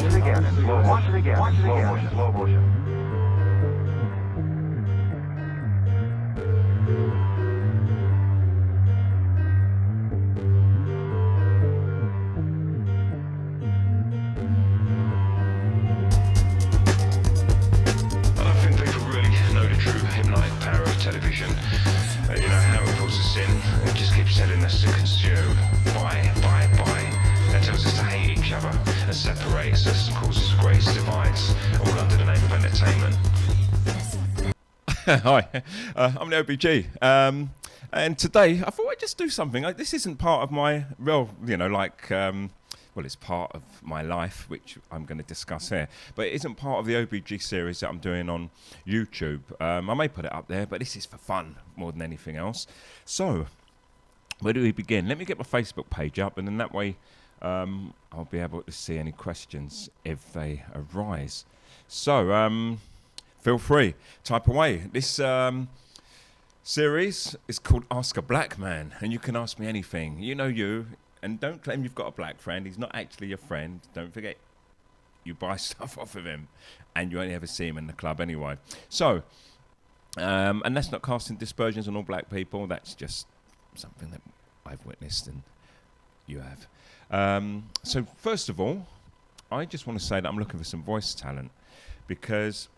it again in slow motion. Watch it again in slow motion. Television, how it pulls us in and just keeps telling us to consume, buy, and tells us to hate each other and separates us and causes the greatest divides, all under the name of entertainment. Hi, I'm the OBG, and today I thought I'd just do something. This isn't part of my, it's part of my life, which I'm going to discuss here, but it isn't part of the OBG series that I'm doing on YouTube. I may put it up there, but this is for fun more than anything else. So, where do we begin? Let me get my Facebook page up, and then that way I'll be able to see any questions if they arise. So, feel free, type away. This series is called Ask a Black Man, and you can ask me anything. And don't claim you've got a black friend. He's not actually your friend. Don't forget, you buy stuff off of him, and you only ever see him in the club anyway. So, and that's not casting dispersions on all black people. That's just something that I've witnessed and you have. So first of all, I just want to say that I'm looking for some voice talent, because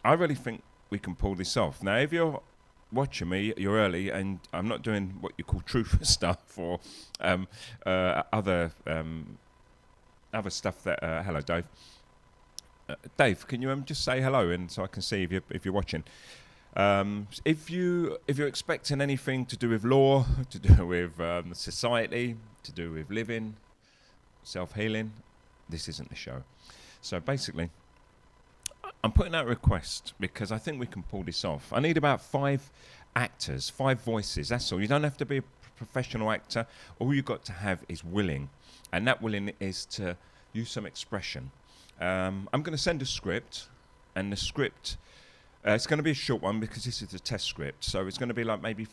I really think we can pull this off. Now, if you're watching me, you're early, and I'm not doing what you call truth stuff or other stuff that. Hello, Dave. Dave, can you just say hello, and so I can see if you're watching. If you're expecting anything to do with law, to do with society, to do with living, self-healing, this isn't the show. So basically, I'm putting out a request because I think we can pull this off. I need about 5 actors, 5 voices, that's all. You don't have to be a professional actor. All you've got to have is willing. And that willing is to use some expression. I'm going to send a script, and the script, it's going to be a short one because this is a test script. So it's going to be like maybe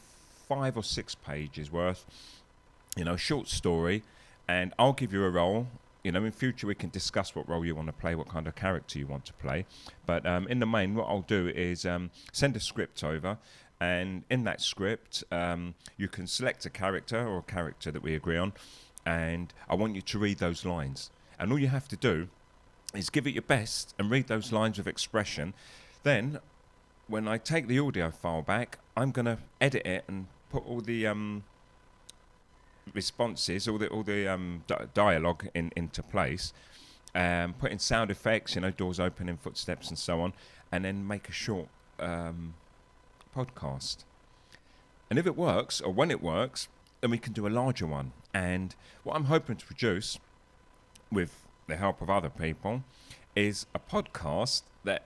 5 or 6 pages worth, short story, and I'll give you a role. In future we can discuss what role you want to play, what kind of character you want to play. But in the main, what I'll do is send a script over, and in that script you can select a character or a character that we agree on, and I want you to read those lines. And all you have to do is give it your best and read those lines with expression. Then, when I take the audio file back, I'm going to edit it and put all the responses, all the dialogue into place, put in sound effects, doors opening, footsteps, and so on, and then make a short podcast. And if it works, or when it works, then we can do a larger one. And what I'm hoping to produce, with the help of other people, is a podcast that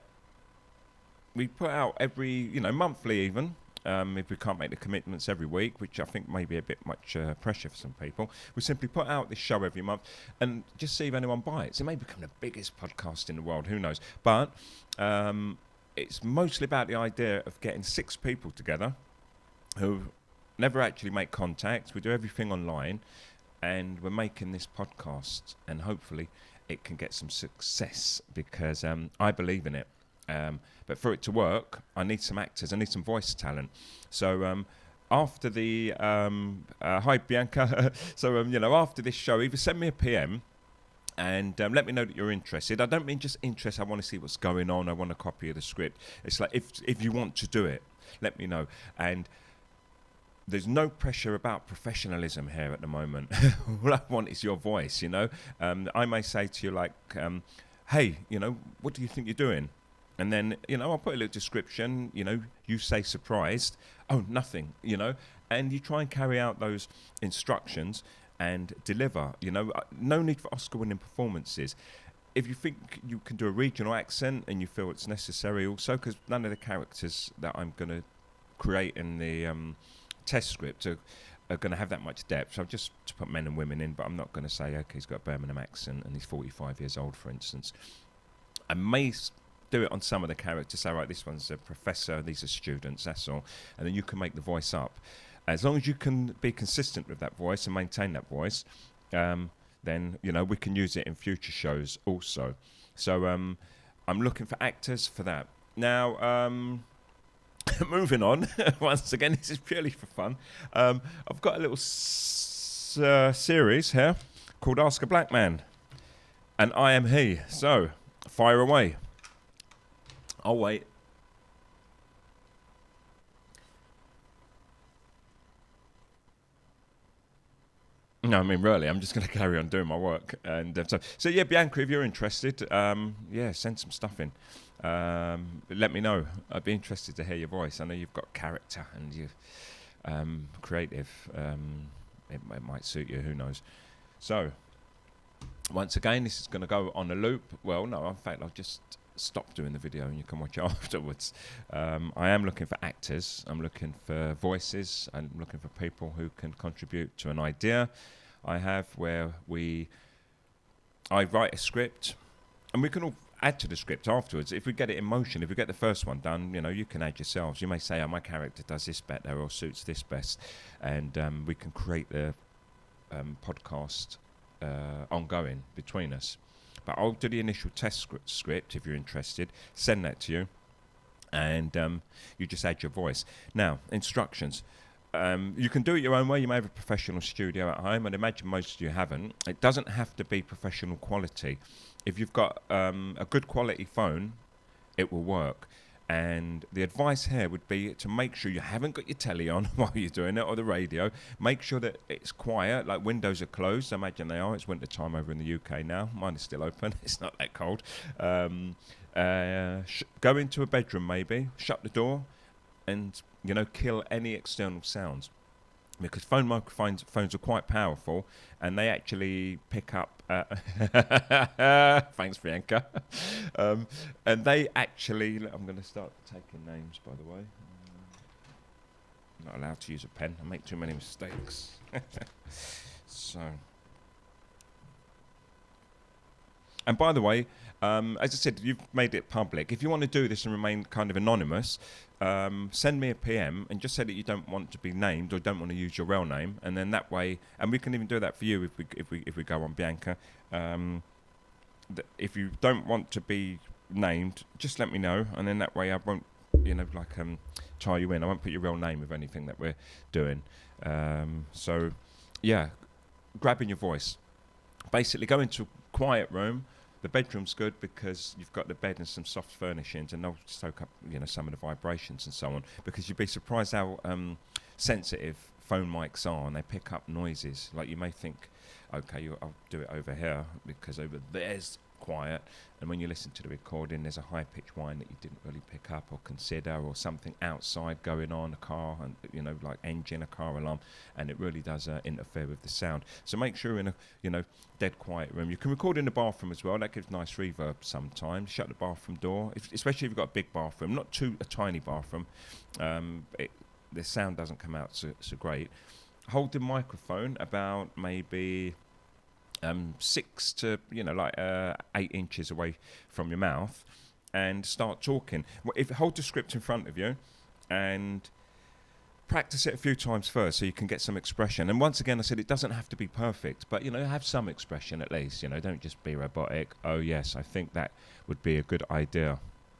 we put out every, monthly even. If we can't make the commitments every week, which I think may be a bit much pressure for some people, we simply put out this show every month and just see if anyone bites. It may become the biggest podcast in the world, who knows? But it's mostly about the idea of getting 6 people together who never actually make contact. We do everything online, and we're making this podcast, and hopefully it can get some success, because I believe in it. But for it to work, I need some actors, I need some voice talent. So after the hi Bianca, so after this show, either send me a PM and let me know that you're interested. I don't mean just interest. I want to see what's going on. I want a copy of the script. It's like if you want to do it, let me know. And there's no pressure about professionalism here at the moment. All I want is your voice. I may say to you like, hey, what do you think you're doing? And then, I'll put a little description, you say surprised, oh, nothing, and you try and carry out those instructions and deliver, no need for Oscar-winning performances. If you think you can do a regional accent and you feel it's necessary also, because none of the characters that I'm going to create in the test script are going to have that much depth. So I've just to put men and women in, but I'm not going to say, okay, he's got a Birmingham accent and he's 45 years old, for instance. I may do it on some of the characters, say, right, this one's a professor, these are students, that's all. And then you can make the voice up. As long as you can be consistent with that voice and maintain that voice, then we can use it in future shows also. So I'm looking for actors for that. Now, moving on. Once again, this is purely for fun. I've got a little series here called Ask a Black Man, and I am he. So fire away. I'll wait. No, I mean, really, I'm just going to carry on doing my work. And so yeah, Bianca, if you're interested, send some stuff in. Let me know. I'd be interested to hear your voice. I know you've got character and you're creative. It might suit you, who knows. So, once again, this is going to go on a loop. Well, no, in fact, I'll just stop doing the video and you can watch it afterwards. I am looking for actors. I'm looking for voices. I'm looking for people who can contribute to an idea I have where I write a script and we can all add to the script afterwards. If we get it in motion, if we get the first one done, you can add yourselves. You may say, oh, my character does this better or suits this best, and we can create the podcast ongoing between us. But I'll do the initial test script if you're interested, send that to you, and you just add your voice. Now, instructions. You can do it your own way. You may have a professional studio at home, and imagine most of you haven't. It doesn't have to be professional quality. If you've got a good quality phone, it will work. And the advice here would be to make sure you haven't got your telly on while you're doing it, or the radio. Make sure that it's quiet, like windows are closed. Imagine they are. It's winter time over in the UK now. Mine is still open. It's not that cold. Go into a bedroom maybe, shut the door, and kill any external sounds, because phones are quite powerful, and they actually pick up. Thanks, Bianca. And they actually. I'm going to start taking names, by the way. I'm not allowed to use a pen. I make too many mistakes. So. And by the way, as I said, you've made it public. If you want to do this and remain kind of anonymous, send me a PM and just say that you don't want to be named or don't want to use your real name, and then that way, and we can even do that for you if we go on, Bianca. If you don't want to be named, just let me know, and then that way I won't, tie you in. I won't put your real name with anything that we're doing. So, yeah, grabbing your voice. Basically, go into a quiet room. The bedroom's good because you've got the bed and some soft furnishings, and they'll soak up, some of the vibrations and so on. Because you'd be surprised how sensitive phone mics are, and they pick up noises. Like, you may think, okay, I'll do it over here because over there's quiet, and when you listen to the recording, there's a high-pitched whine that you didn't really pick up or consider, or something outside going on, a car, and like engine, a car alarm, and it really does interfere with the sound. So make sure in a dead quiet room. You can record in the bathroom as well. That gives nice reverb sometimes. Shut the bathroom door, especially if you've got a big bathroom, not a tiny bathroom. The sound doesn't come out so great. Hold the microphone about maybe 6 to 8 inches away from your mouth, and start talking. Hold the script in front of you and practice it a few times first so you can get some expression. And once again, I said it doesn't have to be perfect, but have some expression at least. Don't just be robotic. Oh yes, I think that would be a good idea.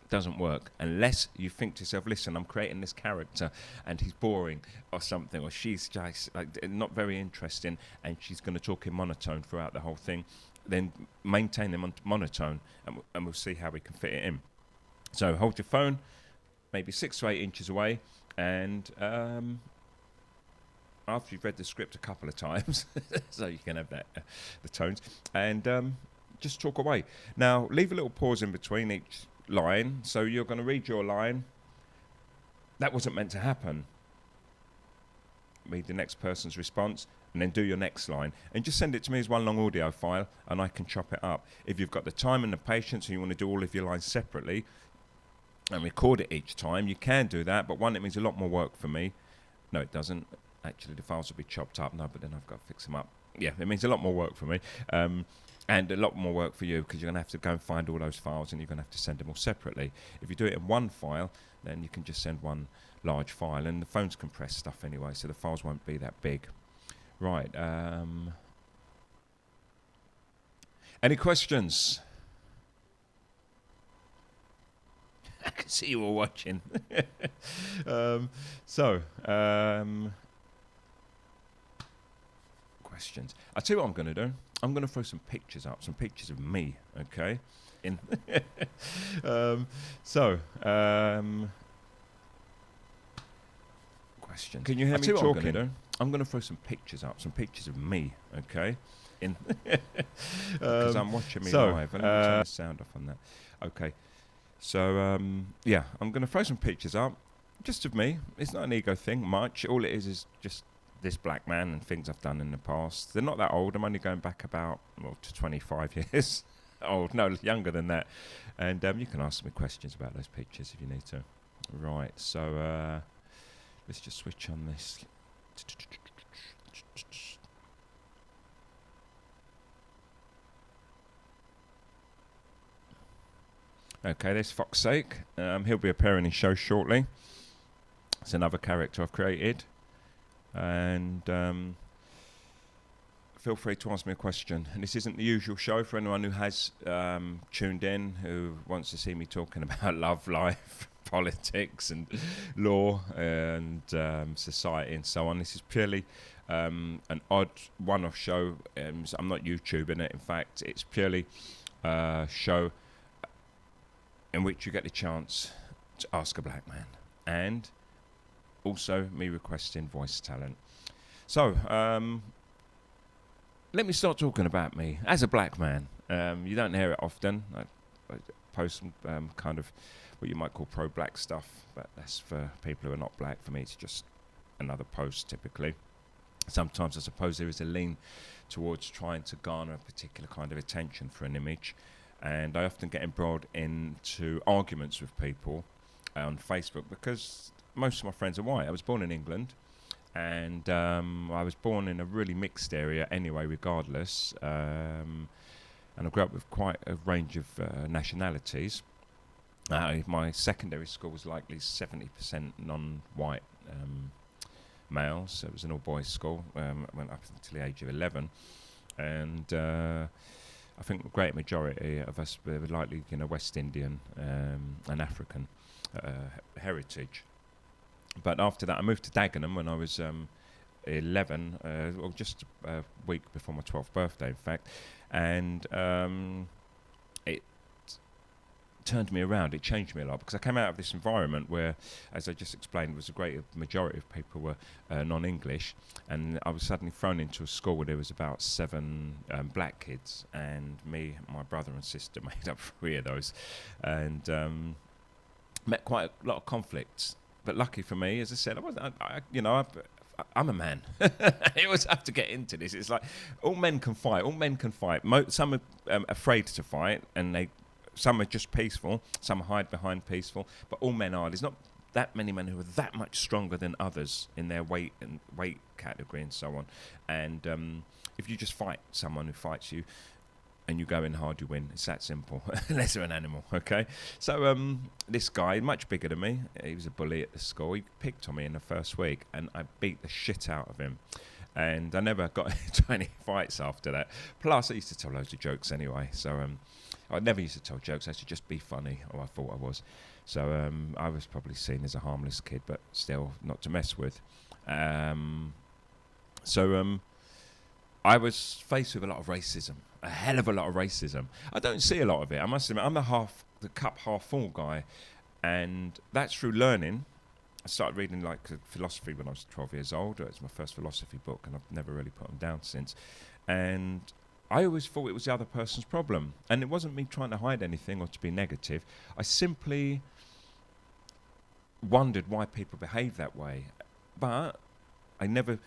Doesn't work unless you think to yourself, listen, I'm creating this character and he's boring or something, or she's just not very interesting and she's going to talk in monotone throughout the whole thing. Then maintain the monotone, and we'll see how we can fit it in. So hold your phone maybe 6 to 8 inches away, and after you've read the script a couple of times so you can have the tones, and just talk away. Now leave a little pause in between each line. So you're going to read your line. That wasn't meant to happen. Read the next person's response, and then do your next line, and just send it to me as one long audio file, and I can chop it up. If you've got the time and the patience and you want to do all of your lines separately and record it each time, you can do that, but one, it means a lot more work for me. No, it doesn't. Actually, the files will be chopped up. No, but then I've got to fix them up. Yeah, it means a lot more work for me. And a lot more work for you, because you're going to have to go and find all those files, and you're going to have to send them all separately. If you do it in one file, then you can just send one large file, and the phones compress stuff anyway, so the files won't be that big. Right. Any questions? I can see you all watching. Questions. I'll tell you what I'm going to do. I'm going to throw some pictures up, some pictures of me, okay? Question. Can you hear me talking? I'm going to throw some pictures up, some pictures of me, okay? Because I'm watching me live. Let me turn the sound off on that. Okay. So, yeah, I'm going to throw some pictures up, just of me. It's not an ego thing, much. All it is just this black man and things I've done in the past. They're not that old. I'm only going back about, to 25 years old. No, younger than that. And you can ask me questions about those pictures if you need to. Right, so let's just switch on this. Okay, there's Fox's Sake. He'll be appearing in shows shortly. It's another character I've created. And feel free to ask me a question. And this isn't the usual show for anyone who has tuned in, who wants to see me talking about love, life, politics and law and society and so on. This is purely an odd one-off show. I'm not YouTubing it. In fact, it's purely a show in which you get the chance to ask a black man, and also me requesting voice talent. So, let me start talking about me as a black man. You don't hear it often. I post some kind of what you might call pro-black stuff, but that's for people who are not black. For me, it's just another post, typically. Sometimes I suppose there is a lean towards trying to garner a particular kind of attention for an image. And I often get embroiled into arguments with people on Facebook because most of my friends are white. I was born in England, and I was born in a really mixed area anyway, regardless. And I grew up with quite a range of nationalities. My secondary school was likely 70% non-white males, so it was an all-boys school. I went up until the age of 11, and I think the great majority of us were likely, West Indian and African heritage. But after that, I moved to Dagenham when I was 11, or just a week before my 12th birthday, in fact. And it turned me around. It changed me a lot because I came out of this environment where, as I just explained, was a great majority of people were non-English, and I was suddenly thrown into a school where there was about 7 black kids, and me, my brother and sister made up 3 of those, and met quite a lot of conflicts. But lucky for me, as I said, I'm a man. I always have to get into this. It's like all men can fight. All men can fight. Some are afraid to fight, and some are just peaceful, some hide behind peaceful, but all men are. There's not that many men who are that much stronger than others in their weight category and so on. And if you just fight someone who fights you and you go in hard, you win. It's that simple, unless you're an animal, okay? So this guy, much bigger than me, he was a bully at the school. He picked on me in the first week, and I beat the shit out of him. And I never got into any fights after that. Plus, I used to tell loads of jokes anyway, so I never used to tell jokes. I used to just be funny, or I thought I was. So I was probably seen as a harmless kid, but still not to mess with. So I was faced with a lot of racism, a hell of a lot of racism. I don't see a lot of it. I must admit, I'm the cup half full guy, and that's through learning. I started reading philosophy when I was 12 years old. It's my first philosophy book, and I've never really put them down since. And I always thought it was the other person's problem. And it wasn't me trying to hide anything or to be negative. I simply wondered why people behave that way. But I never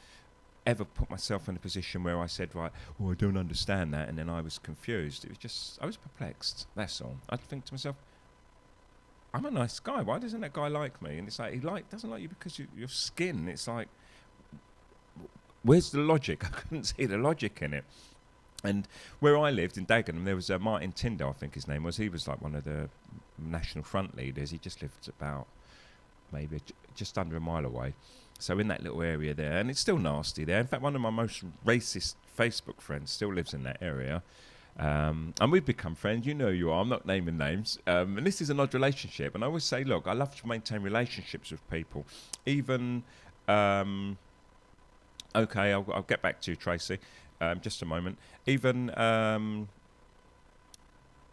ever put myself in a position where I said, right, I don't understand that, and then I was confused. It was just, I was perplexed, that's all. I'd think to myself, I'm a nice guy, why doesn't that guy like me? And it's like, he doesn't like you because your skin. It's like, where's the logic? I couldn't see the logic in it. And where I lived in Dagenham, there was Martin Tyndall, I think his name was. He was like one of the National Front leaders. He just lived about maybe just under a mile away. So in that little area there, and it's still nasty there. In fact, one of my most racist Facebook friends still lives in that area. And we've become friends. You know you are. I'm not naming names. And this is an odd relationship. And I always say, look, I love to maintain relationships with people. Even, okay, I'll get back to you, Tracy. Just a moment. Even,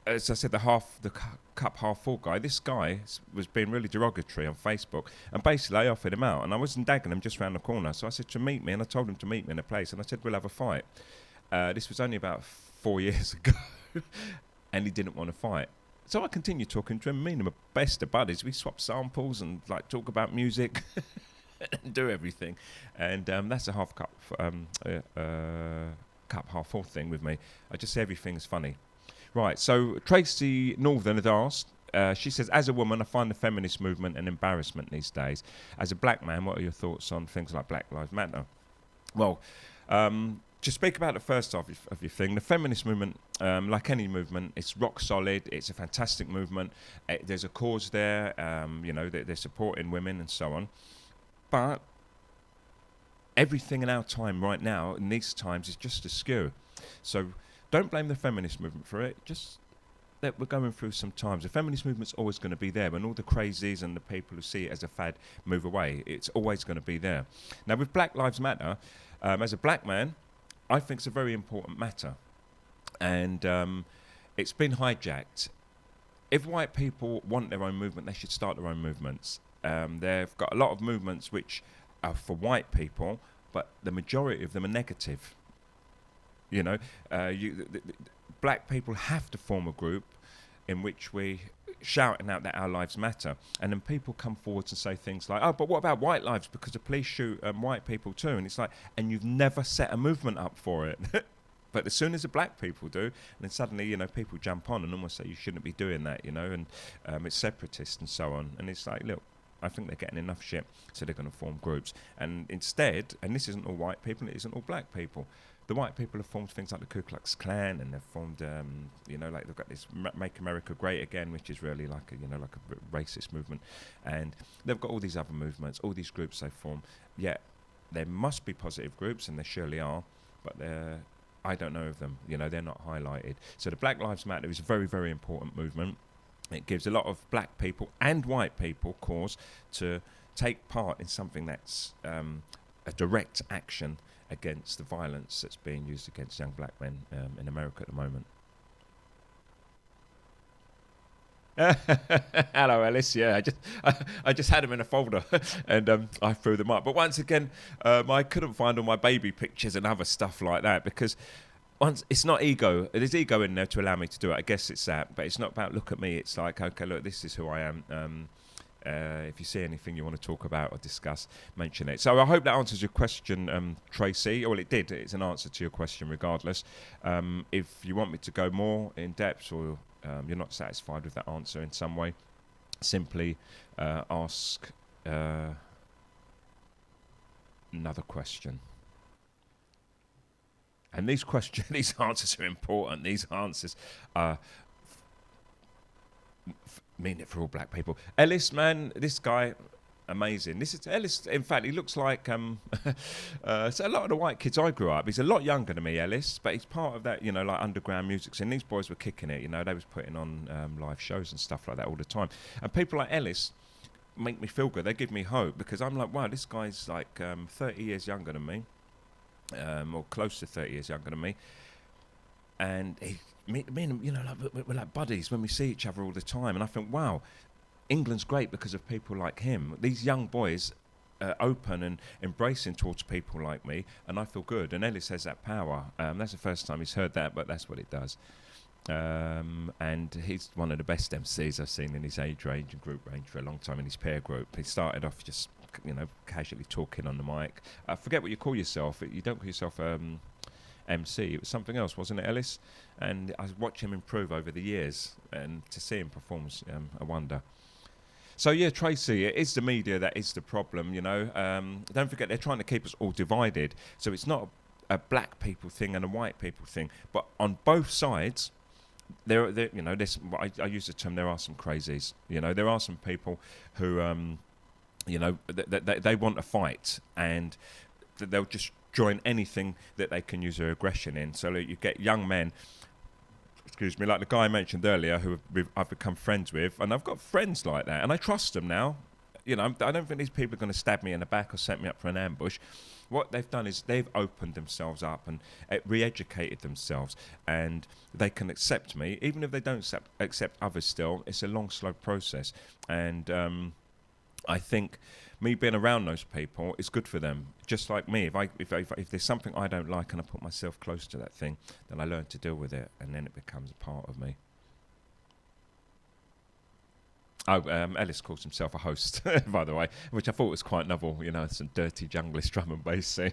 as I said, the cup half full guy. This guy was being really derogatory on Facebook, and basically I offered him out, and I wasn't dagging him just round the corner. So I said to meet me, and I told him to meet me in a place, and I said we'll have a fight. This was only about 4 years ago, and he didn't want to fight. So I continued talking to him. Me and him are best of buddies. We swap samples and like talk about music. And do everything, and that's a half cup half full thing with me. I just say everything's funny. Right, so Tracy Northern had asked, she says, as a woman, I find the feminist movement an embarrassment these days. As a black man, what are your thoughts on things like Black Lives Matter? Well, to speak about the first half of your thing, the feminist movement, like any movement, it's rock solid. It's a fantastic movement. There's a cause there. They're supporting women and so on. But everything in our time right now, in these times, is just askew. So don't blame the feminist movement for it. Just that we're going through some times. The feminist movement's always going to be there. When all the crazies and the people who see it as a fad move away, it's always going to be there. Now, with Black Lives Matter, as a black man, I think it's a very important matter. And it's been hijacked. If white people want their own movement, they should start their own movements. They've got a lot of movements which are for white people, but the majority of them are negative. You know, black people have to form a group in which we shouting out that our lives matter, and then people come forward and say things like, "Oh, but what about white lives? Because the police shoot white people too." And it's like, and you've never set a movement up for it. But as soon as the black people do, and then suddenly, people jump on and almost say you shouldn't be doing that, and it's separatist and so on. And it's like, look, I think they're getting enough shit, so they're going to form groups. And instead, and this isn't all white people, it isn't all black people. The white people have formed things like the Ku Klux Klan, and they've formed, like they've got this Make America Great Again, which is really like a racist movement. And they've got all these other movements, all these groups they form. Yet there must be positive groups, and there surely are, but I don't know of them. They're not highlighted. So the Black Lives Matter is a very, very important movement. It gives a lot of black people and white people cause to take part in something that's a direct action against the violence that's being used against young black men in America at the moment. Hello, Alice. Yeah, I just had them in a folder and I threw them up. But once again, I couldn't find all my baby pictures and other stuff like that because it's not ego. There's ego in there to allow me to do it. I guess it's that, but it's not about look at me. It's like, okay, look, this is who I am. If you see anything you want to talk about or discuss, mention it. So I hope that answers your question, Tracy. Well, it did. It's an answer to your question regardless. If you want me to go more in depth or you're not satisfied with that answer in some way, simply ask another question. And these answers are important. These answers are mean it for all black people. Ellis, man, this guy, amazing. This is Ellis. In fact, he looks like so a lot of the white kids I grew up. He's a lot younger than me, Ellis, but he's part of that, like underground music scene. These boys were kicking it. They was putting on live shows and stuff like that all the time. And people like Ellis make me feel good. They give me hope because I'm like, wow, this guy's like 30 years younger than me, or close to 30 years younger than me, and me and him, we're like buddies when we see each other all the time. And I think, wow, England's great because of people like him. These young boys are open and embracing towards people like me, and I feel good. And Ellis has that power. That's the first time he's heard that, but that's what it does. And he's one of the best MCs I've seen in his age range and group range for a long time in his peer group. He started off just, casually talking on the mic. I forget what you call yourself. You don't call yourself MC. It was something else, wasn't it, Ellis? And I watched him improve over the years, and to see him perform was a wonder. So yeah, Tracy, it is the media that is the problem. Don't forget they're trying to keep us all divided. So it's not a black people thing and a white people thing, but on both sides, there I use the term. There are some crazies. There are some people who they want to fight, and they'll just join anything that they can use their aggression in. So you get young men excuse me, like the guy I mentioned earlier, I've become friends with, and I've got friends like that, and I trust them now. You know, I don't think these people are going to stab me in the back or set me up for an ambush. What they've done is they've opened themselves up and re-educated themselves, and they can accept me, even if they don't accept others still. It's a long, slow process, and I think me being around those people is good for them. Just like me, if there's something I don't like and I put myself close to that thing, then I learn to deal with it, and then it becomes a part of me. Oh, Ellis calls himself a host, by the way, which I thought was quite novel. You know, some dirty junglist drum and bass scene,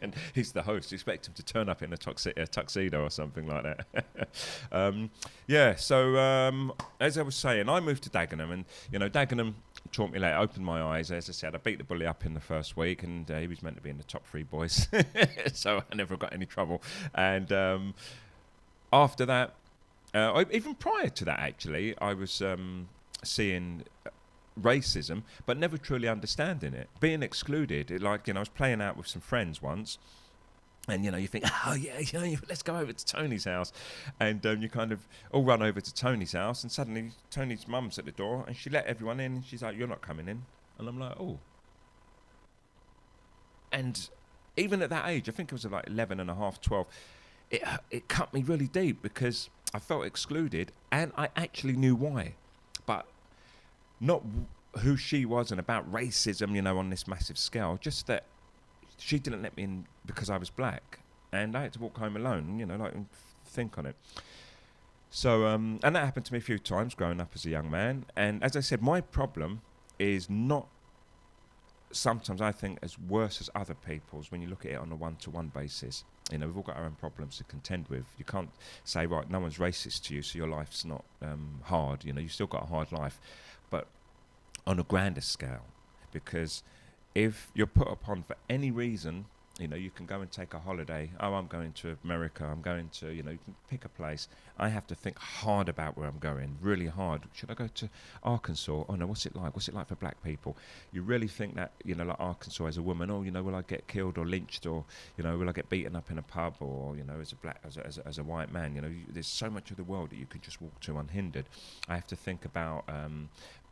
and he's the host. You expect him to turn up in a tuxedo or something like that. So as I was saying, I moved to Dagenham, and you know, Dagenham taught me later, opened my eyes. As I said, I beat the bully up in the first week, and he was meant to be in the top 3 boys, so I never got any trouble. And after that, even prior to that, actually, I was seeing racism, but never truly understanding it, being excluded. Like, you know, I was playing out with some friends once, and you know, you think, oh yeah, you know, let's go over to Tony's house, and you kind of all run over to Tony's house, and suddenly Tony's mum's at the door, and she let everyone in, and she's like, you're not coming in. And I'm like, oh. And even at that age, I think it was like 11 and a half, 12, it cut me really deep, because I felt excluded, and I actually knew why. But not who she was and about racism, you know, on this massive scale. Just that she didn't let me in because I was black, and I had to walk home alone, you know, like, and think on it. So, and that happened to me a few times growing up as a young man. And as I said, my problem is not sometimes, I think, as worse as other people's when you look at it on a one-to-one basis. You know, we've all got our own problems to contend with. You can't say, right, no one's racist to you, so your life's not hard. You know, you've still got a hard life, but on a grander scale. Because if you're put upon for any reason, you know, you can go and take a holiday. Oh, I'm going to America. I'm going to, you know, you can pick a place. I have to think hard about where I'm going, really hard. Should I go to Arkansas? Oh, no, what's it like? What's it like for black people? You really think that, you know, like Arkansas as a woman, oh, you know, will I get killed or lynched, or, you know, will I get beaten up in a pub, or, you know, as a white man? You know, there's so much of the world that you can just walk to unhindered. I have to think about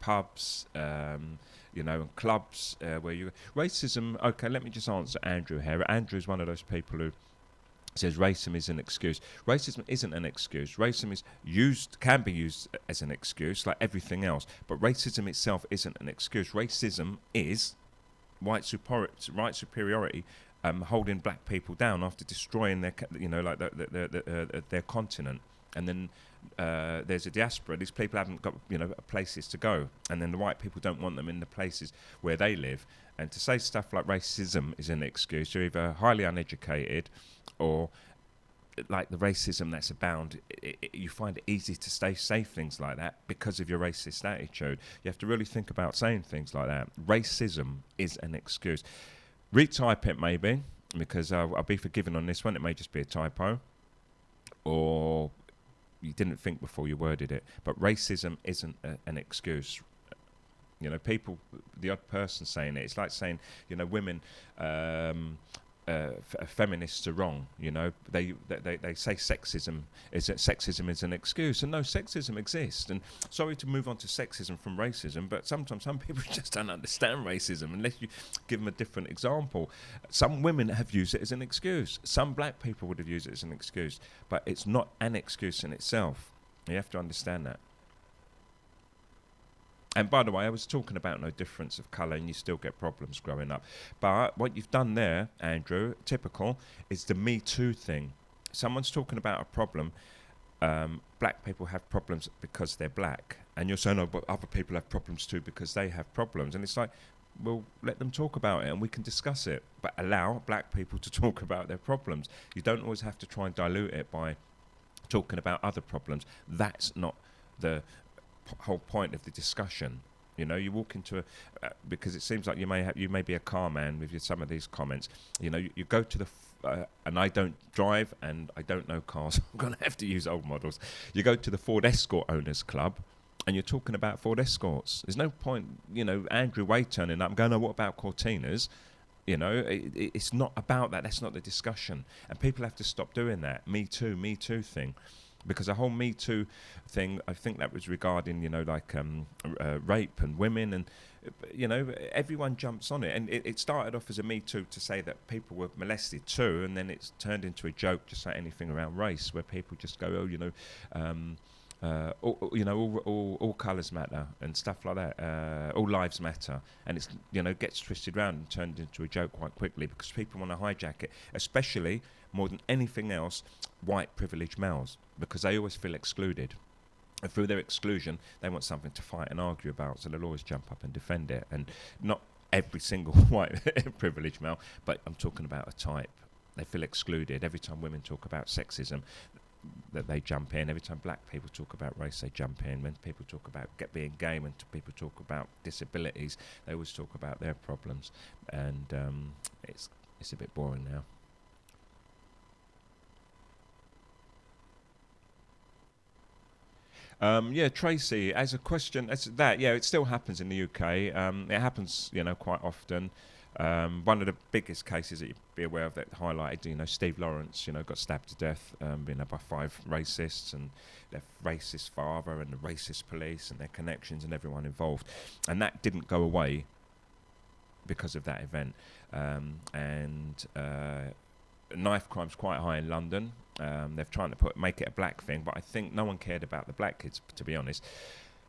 pubs, you know, and clubs where you... Racism, okay, let me just answer Andrew here. Andrew is one of those people who says racism is an excuse. Racism isn't an excuse. Racism can be used as an excuse, like everything else. But racism itself isn't an excuse. Racism is white superiority holding black people down after destroying their, you know, like their continent. And then there's a diaspora. These people haven't got, you know, places to go, and then the white people don't want them in the places where they live. And to say stuff like racism is an excuse, you're either highly uneducated, or like the racism that's abound, you find it easy to say things like that because of your racist attitude. You have to really think about saying things like that. Racism is an excuse. Retype it maybe, because I'll be forgiven on this one. It may just be a typo, or you didn't think before you worded it. But racism isn't an excuse. You know, people, the odd person saying it, it's like saying, you know, women, feminists are wrong. You know, they say sexism is an excuse, and no, sexism exists. And sorry to move on to sexism from racism, but sometimes some people just don't understand racism unless you give them a different example. Some women have used it as an excuse. Some black people would have used it as an excuse, but it's not an excuse in itself. You have to understand that. And by the way, I was talking about no difference of colour, and you still get problems growing up. But what you've done there, Andrew, typical, is the Me Too thing. Someone's talking about a problem. Black people have problems because they're black. And you're saying, oh, but other people have problems too because they have problems. And it's like, well, let them talk about it and we can discuss it. But allow black people to talk about their problems. You don't always have to try and dilute it by talking about other problems. That's not the whole point of the discussion. You know, you walk into because it seems like you may be a car man with some of these comments. You know, you go to the and I don't drive and I don't know cars. I'm going to have to use old models. You go to the Ford Escort Owners Club and you're talking about Ford Escorts. There's no point, you know, Andrew Wade turning up and going, oh, what about Cortinas? You know, it's not about that. That's not the discussion. And people have to stop doing that Me Too thing. Because the whole Me Too thing, I think that was regarding, rape and women, and everyone jumps on it. And it started off as a Me Too to say that people were molested too, and then it's turned into a joke, just like anything around race, where people just go, all colours matter and stuff like that. All lives matter, and it's gets twisted around and turned into a joke quite quickly because people want to hijack it, especially more than anything else, white privileged males, because they always feel excluded. And through their exclusion, they want something to fight and argue about, so they'll always jump up and defend it. And not every single white privileged male, but I'm talking about a type. They feel excluded. Every time women talk about sexism, that they jump in. Every time black people talk about race, they jump in. When people talk about being gay, when people talk about disabilities, they always talk about their problems. And it's a bit boring now. Tracy, as a question, it still happens in the UK. It happens, quite often. One of the biggest cases that you'd be aware of that highlighted, Steve Lawrence, got stabbed to death, by 5 racists, and their racist father and the racist police and their connections and everyone involved. And that didn't go away because of that event. Knife crime's quite high in London. They're trying to make it a black thing, but I think no one cared about the black kids, to be honest.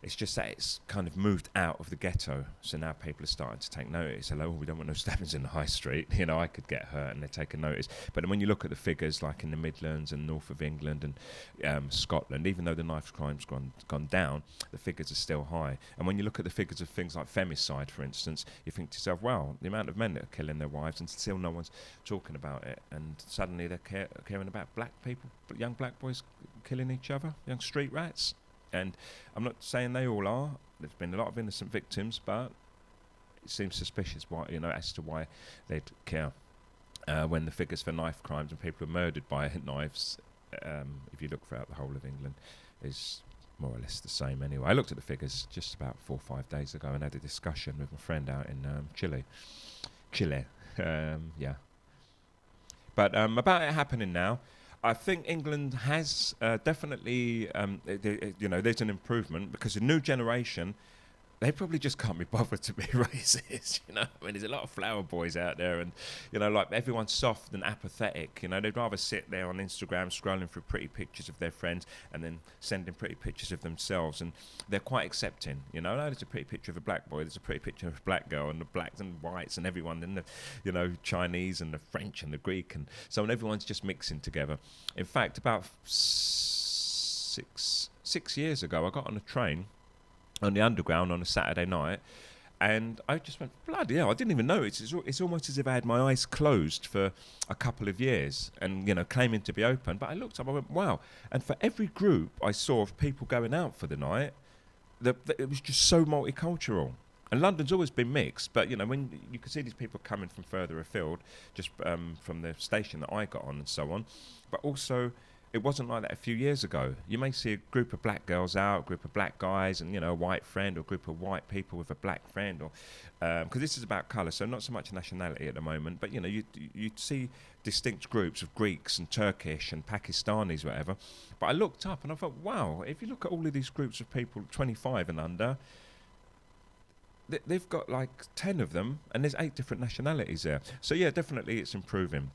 It's just that it's kind of moved out of the ghetto, so now people are starting to take notice. Hello, we don't want no stabbings in the high street. I could get hurt, and they're taking notice. But then when you look at the figures, like in the Midlands and north of England and Scotland, even though the knife crime's gone down, the figures are still high. And when you look at the figures of things like femicide, for instance, you think to yourself, wow, the amount of men that are killing their wives, and still no one's talking about it. And suddenly they're caring about black people, young black boys killing each other, young street rats. And I'm not saying they all are. There's been a lot of innocent victims, but it seems suspicious as to why they'd care. When the figures for knife crimes and people are murdered by knives, if you look throughout the whole of England, is more or less the same anyway. I looked at the figures just about 4 or 5 days ago and had a discussion with my friend out in Chile. But about it happening now, I think England has definitely, there's an improvement, because the new generation, they probably just can't be bothered to be racist, there's a lot of flower boys out there, and, everyone's soft and apathetic, they'd rather sit there on Instagram scrolling through pretty pictures of their friends and then sending pretty pictures of themselves, and they're quite accepting, there's a pretty picture of a black boy, there's a pretty picture of a black girl, and the blacks and whites and everyone, and the, Chinese and the French and the Greek, and so on, everyone's just mixing together. In fact, about 6 years ago, I got on a train on the Underground on a Saturday night, and I just went, bloody hell, I didn't even know. It's almost as if I had my eyes closed for a couple of years and, claiming to be open. But I looked up, I went, wow. And for every group I saw of people going out for the night, it was just so multicultural. And London's always been mixed, but, when you could see these people coming from further afield, just from the station that I got on and so on, but also it wasn't like that a few years ago. You may see a group of black girls out, a group of black guys, and a white friend, or a group of white people with a black friend, or because this is about colour, so not so much nationality at the moment. But you'd see distinct groups of Greeks and Turkish and Pakistanis, whatever. But I looked up and I thought, wow, if you look at all of these groups of people, 25 and under, they've got like 10 of them, and there's 8 different nationalities there. So yeah, definitely it's improving.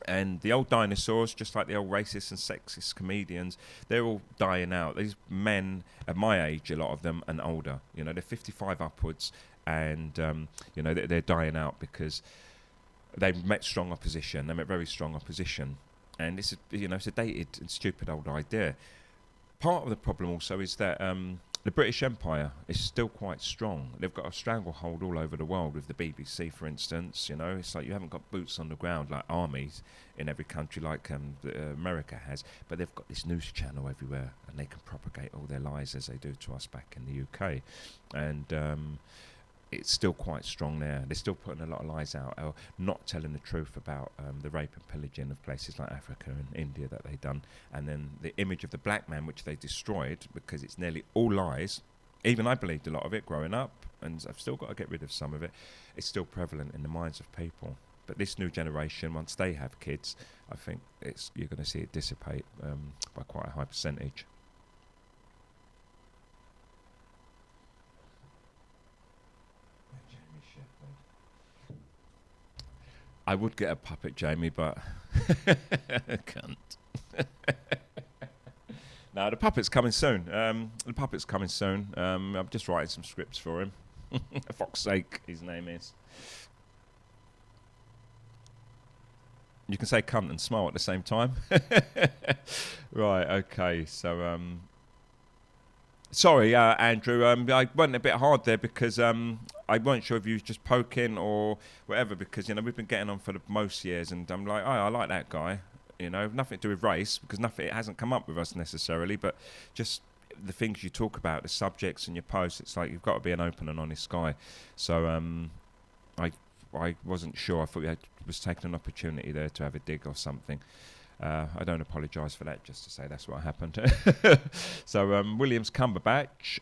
And the old dinosaurs, just like the old racist and sexist comedians, they're all dying out. These men at my age, a lot of them, and older, they're 55 upwards, and they're dying out because they've met strong opposition. They met very strong opposition, and it's a dated and stupid old idea. Part of the problem also is that the British Empire is still quite strong. They've got a stranglehold all over the world with the BBC, for instance. It's like you haven't got boots on the ground like armies in every country like America has, but they've got this news channel everywhere, and they can propagate all their lies as they do to us back in the UK. And it's still quite strong there. They're still putting a lot of lies out, or not telling the truth about the rape and pillaging of places like Africa and India that they've done. And then the image of the black man, which they destroyed, because it's nearly all lies. Even I believed a lot of it growing up, and I've still got to get rid of some of it. It's still prevalent in the minds of people. But this new generation, once they have kids, I think you're going to see it dissipate by quite a high percentage. I would get a puppet, Jamie, but can't. No, the puppet's coming soon. I'm just writing some scripts for him. For fuck's sake, his name is. You can say cunt and smile at the same time. Right, okay, so sorry, Andrew. I went a bit hard there because I weren't sure if you was just poking or whatever. Because we've been getting on for the most years, and I'm like, oh, I like that guy. Nothing to do with race, because it hasn't come up with us necessarily, but just the things you talk about, the subjects in your posts. It's like you've got to be an open and honest guy. So I wasn't sure. I thought you was taking an opportunity there to have a dig or something. I don't apologise for that, just to say that's what happened. So Williams Cumberbatch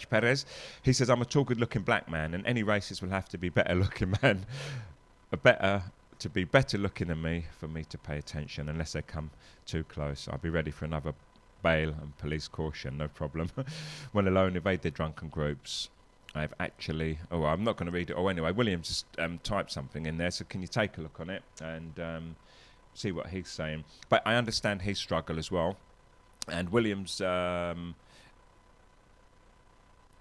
Perez, he says, I'm a tall, good-looking black man, and any racist will have to be better-looking man, to be better looking than me for me to pay attention. Unless they come too close, I'll be ready for another bail and police caution, no problem. When alone, evade their drunken groups. I've actually... Oh, I'm not going to read it. Oh, anyway, Williams just typed something in there, so can you take a look on it and see what he's saying? But I understand his struggle as well. And Williams...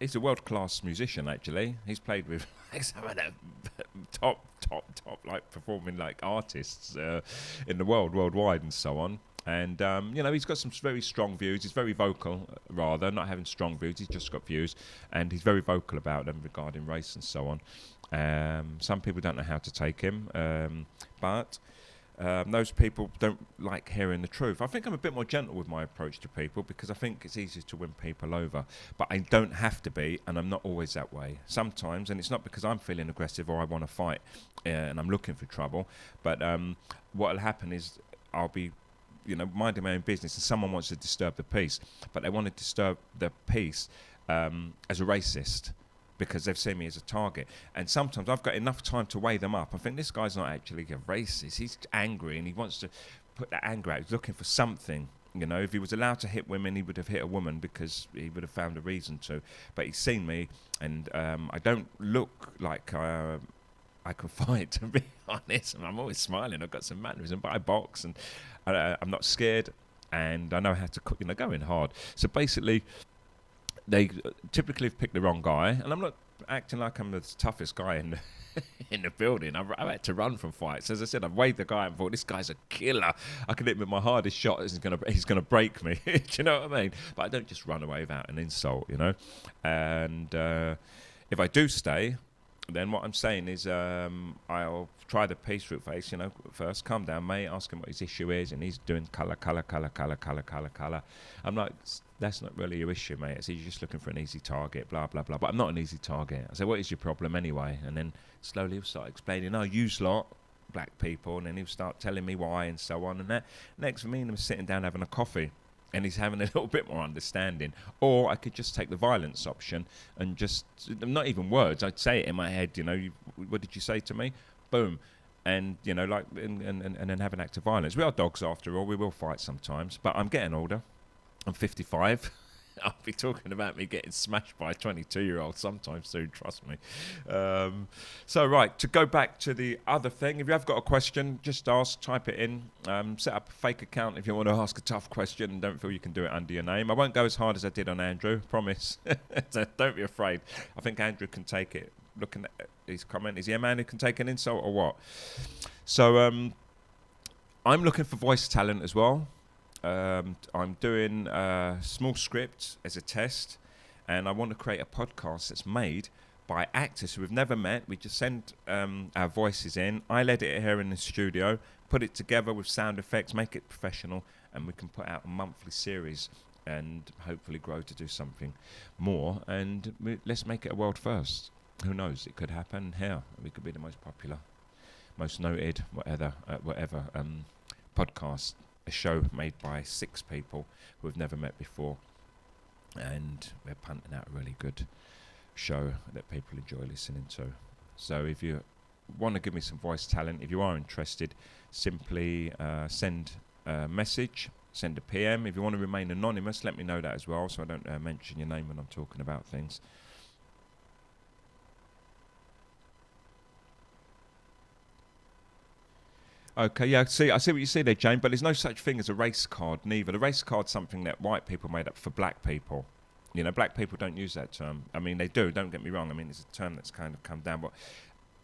he's a world-class musician, actually. He's played with some of the top, like, performing, like, artists in the world, worldwide, and so on. And, he's got some very strong views. He's very vocal, rather, not having strong views. He's just got views. And he's very vocal about them regarding race and so on. Some people don't know how to take him. But those people don't like hearing the truth. I think I'm a bit more gentle with my approach to people, because I think it's easier to win people over. But I don't have to be, and I'm not always that way. Sometimes, and it's not because I'm feeling aggressive or I want to fight and I'm looking for trouble. But what will happen is I'll be minding my own business, and someone wants to disturb the peace, but they want to disturb the peace as a racist, because they've seen me as a target. And sometimes I've got enough time to weigh them up. I think this guy's not actually a racist. He's angry, and he wants to put that anger out. He's looking for something. If he was allowed to hit women, he would have hit a woman, because he would have found a reason to. But he's seen me, and I don't look like I can fight, to be honest. And I'm always smiling. I've got some mannerism, but I box, and I'm not scared, and I know how to go in hard. So basically, they typically have picked the wrong guy, and I'm not acting like I'm the toughest guy in the building. I've had to run from fights. As I said, I've weighed the guy and thought, this guy's a killer. I can hit him with my hardest shot. He's gonna break me. Do you know what I mean? But I don't just run away without an insult, And if I do stay, then what I'm saying is I'll try the peace route face, first. Calm down, mate. Ask him what his issue is, and he's doing colour. I'm like, that's not really your issue, mate. I say, you're just looking for an easy target, blah, blah, blah. But I'm not an easy target. I say, what is your problem anyway? And then slowly he'll start explaining, oh, you lot, black people, and then he'll start telling me why and so on. And that next, me and him sitting down having a coffee, and he's having a little bit more understanding. Or I could just take the violence option and just, not even words, I'd say it in my head, what did you say to me? Boom. And, and then have an act of violence. We are dogs after all, we will fight sometimes, but I'm getting older. I'm 55. I'll be talking about me getting smashed by a 22-year-old sometime soon, trust me. So, right, to go back to the other thing, if you have got a question, just ask, type it in. Set up a fake account if you want to ask a tough question, and don't feel you can do it under your name. I won't go as hard as I did on Andrew, promise. So don't be afraid. I think Andrew can take it. Looking at his comment, is he a man who can take an insult or what? So, I'm looking for voice talent as well. I'm doing a small script as a test, and I want to create a podcast that's made by actors who we've never met. We just send our voices in. I'll edit it here in the studio, put it together with sound effects, make it professional, and we can put out a monthly series and hopefully grow to do something more. And let's make it a world first. Who knows? It could happen here. We could be the most popular, most noted, whatever podcast. A show made by 6 people who have never met before, and we're punting out a really good show that people enjoy listening to. So if you want to give me some voice talent, if you are interested, simply send a message, send a PM. If you want to remain anonymous, let me know that as well, so I don't mention your name when I'm talking about things. Okay, yeah, I see what you see there, Jane, but there's no such thing as a race card, neither. The race card's something that white people made up for black people. You know, black people don't use that term. I mean, they do, don't get me wrong. I mean, it's a term that's kind of come down, but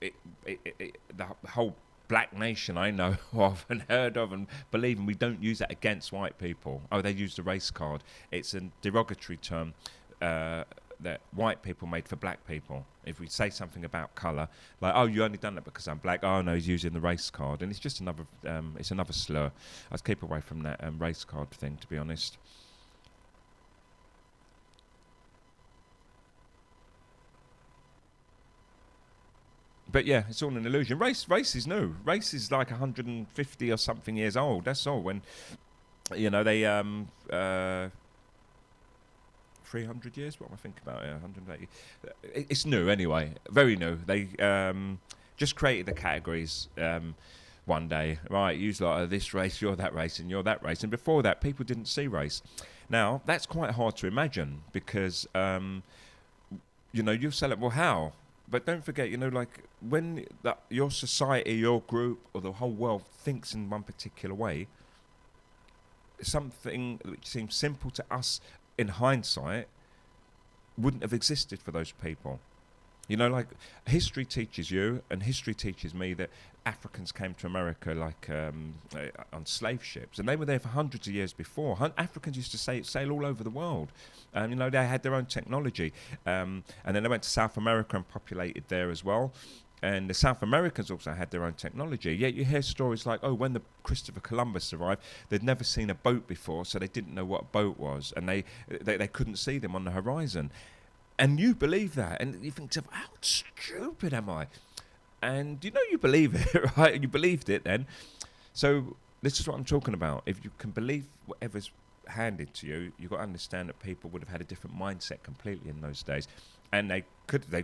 the whole black nation I know of and heard of and believe in, we don't use that against white people. Oh, they use the race card. It's a derogatory term that white people made for black people. If we say something about colour, like, oh, you only done that because I'm black. Oh no, he's using the race card, and it's just another slur. I'd keep away from that race card thing, to be honest. But yeah, it's all an illusion. Race is new. Race is like 150 or something years old. That's all. When, you know, they 300 years. What am I thinking about? Yeah, 180. It's new anyway. Very new. They just created the categories one day. Right, you're like this race, you're that race, and you're that race. And before that, people didn't see race. Now that's quite hard to imagine because you know, you sell it. Well, how? But don't forget, you know, like when your society, your group, or the whole world thinks in one particular way, something which seems simple to us in hindsight wouldn't have existed for those people. You know, like history teaches you and history teaches me that Africans came to America like on slave ships, and they were there for hundreds of years before. Africans used to sail all over the world. You know, they had their own technology, and then they went to South America and populated there as well. And the South Americans also had their own technology. Yet you hear stories like, oh, when the Christopher Columbus arrived, they'd never seen a boat before, so they didn't know what a boat was, and they couldn't see them on the horizon. And you believe that, and you think, how stupid am I? And you know you believe it, right? You believed it then. So this is what I'm talking about. If you can believe whatever's handed to you, you've got to understand that people would have had a different mindset completely in those days. And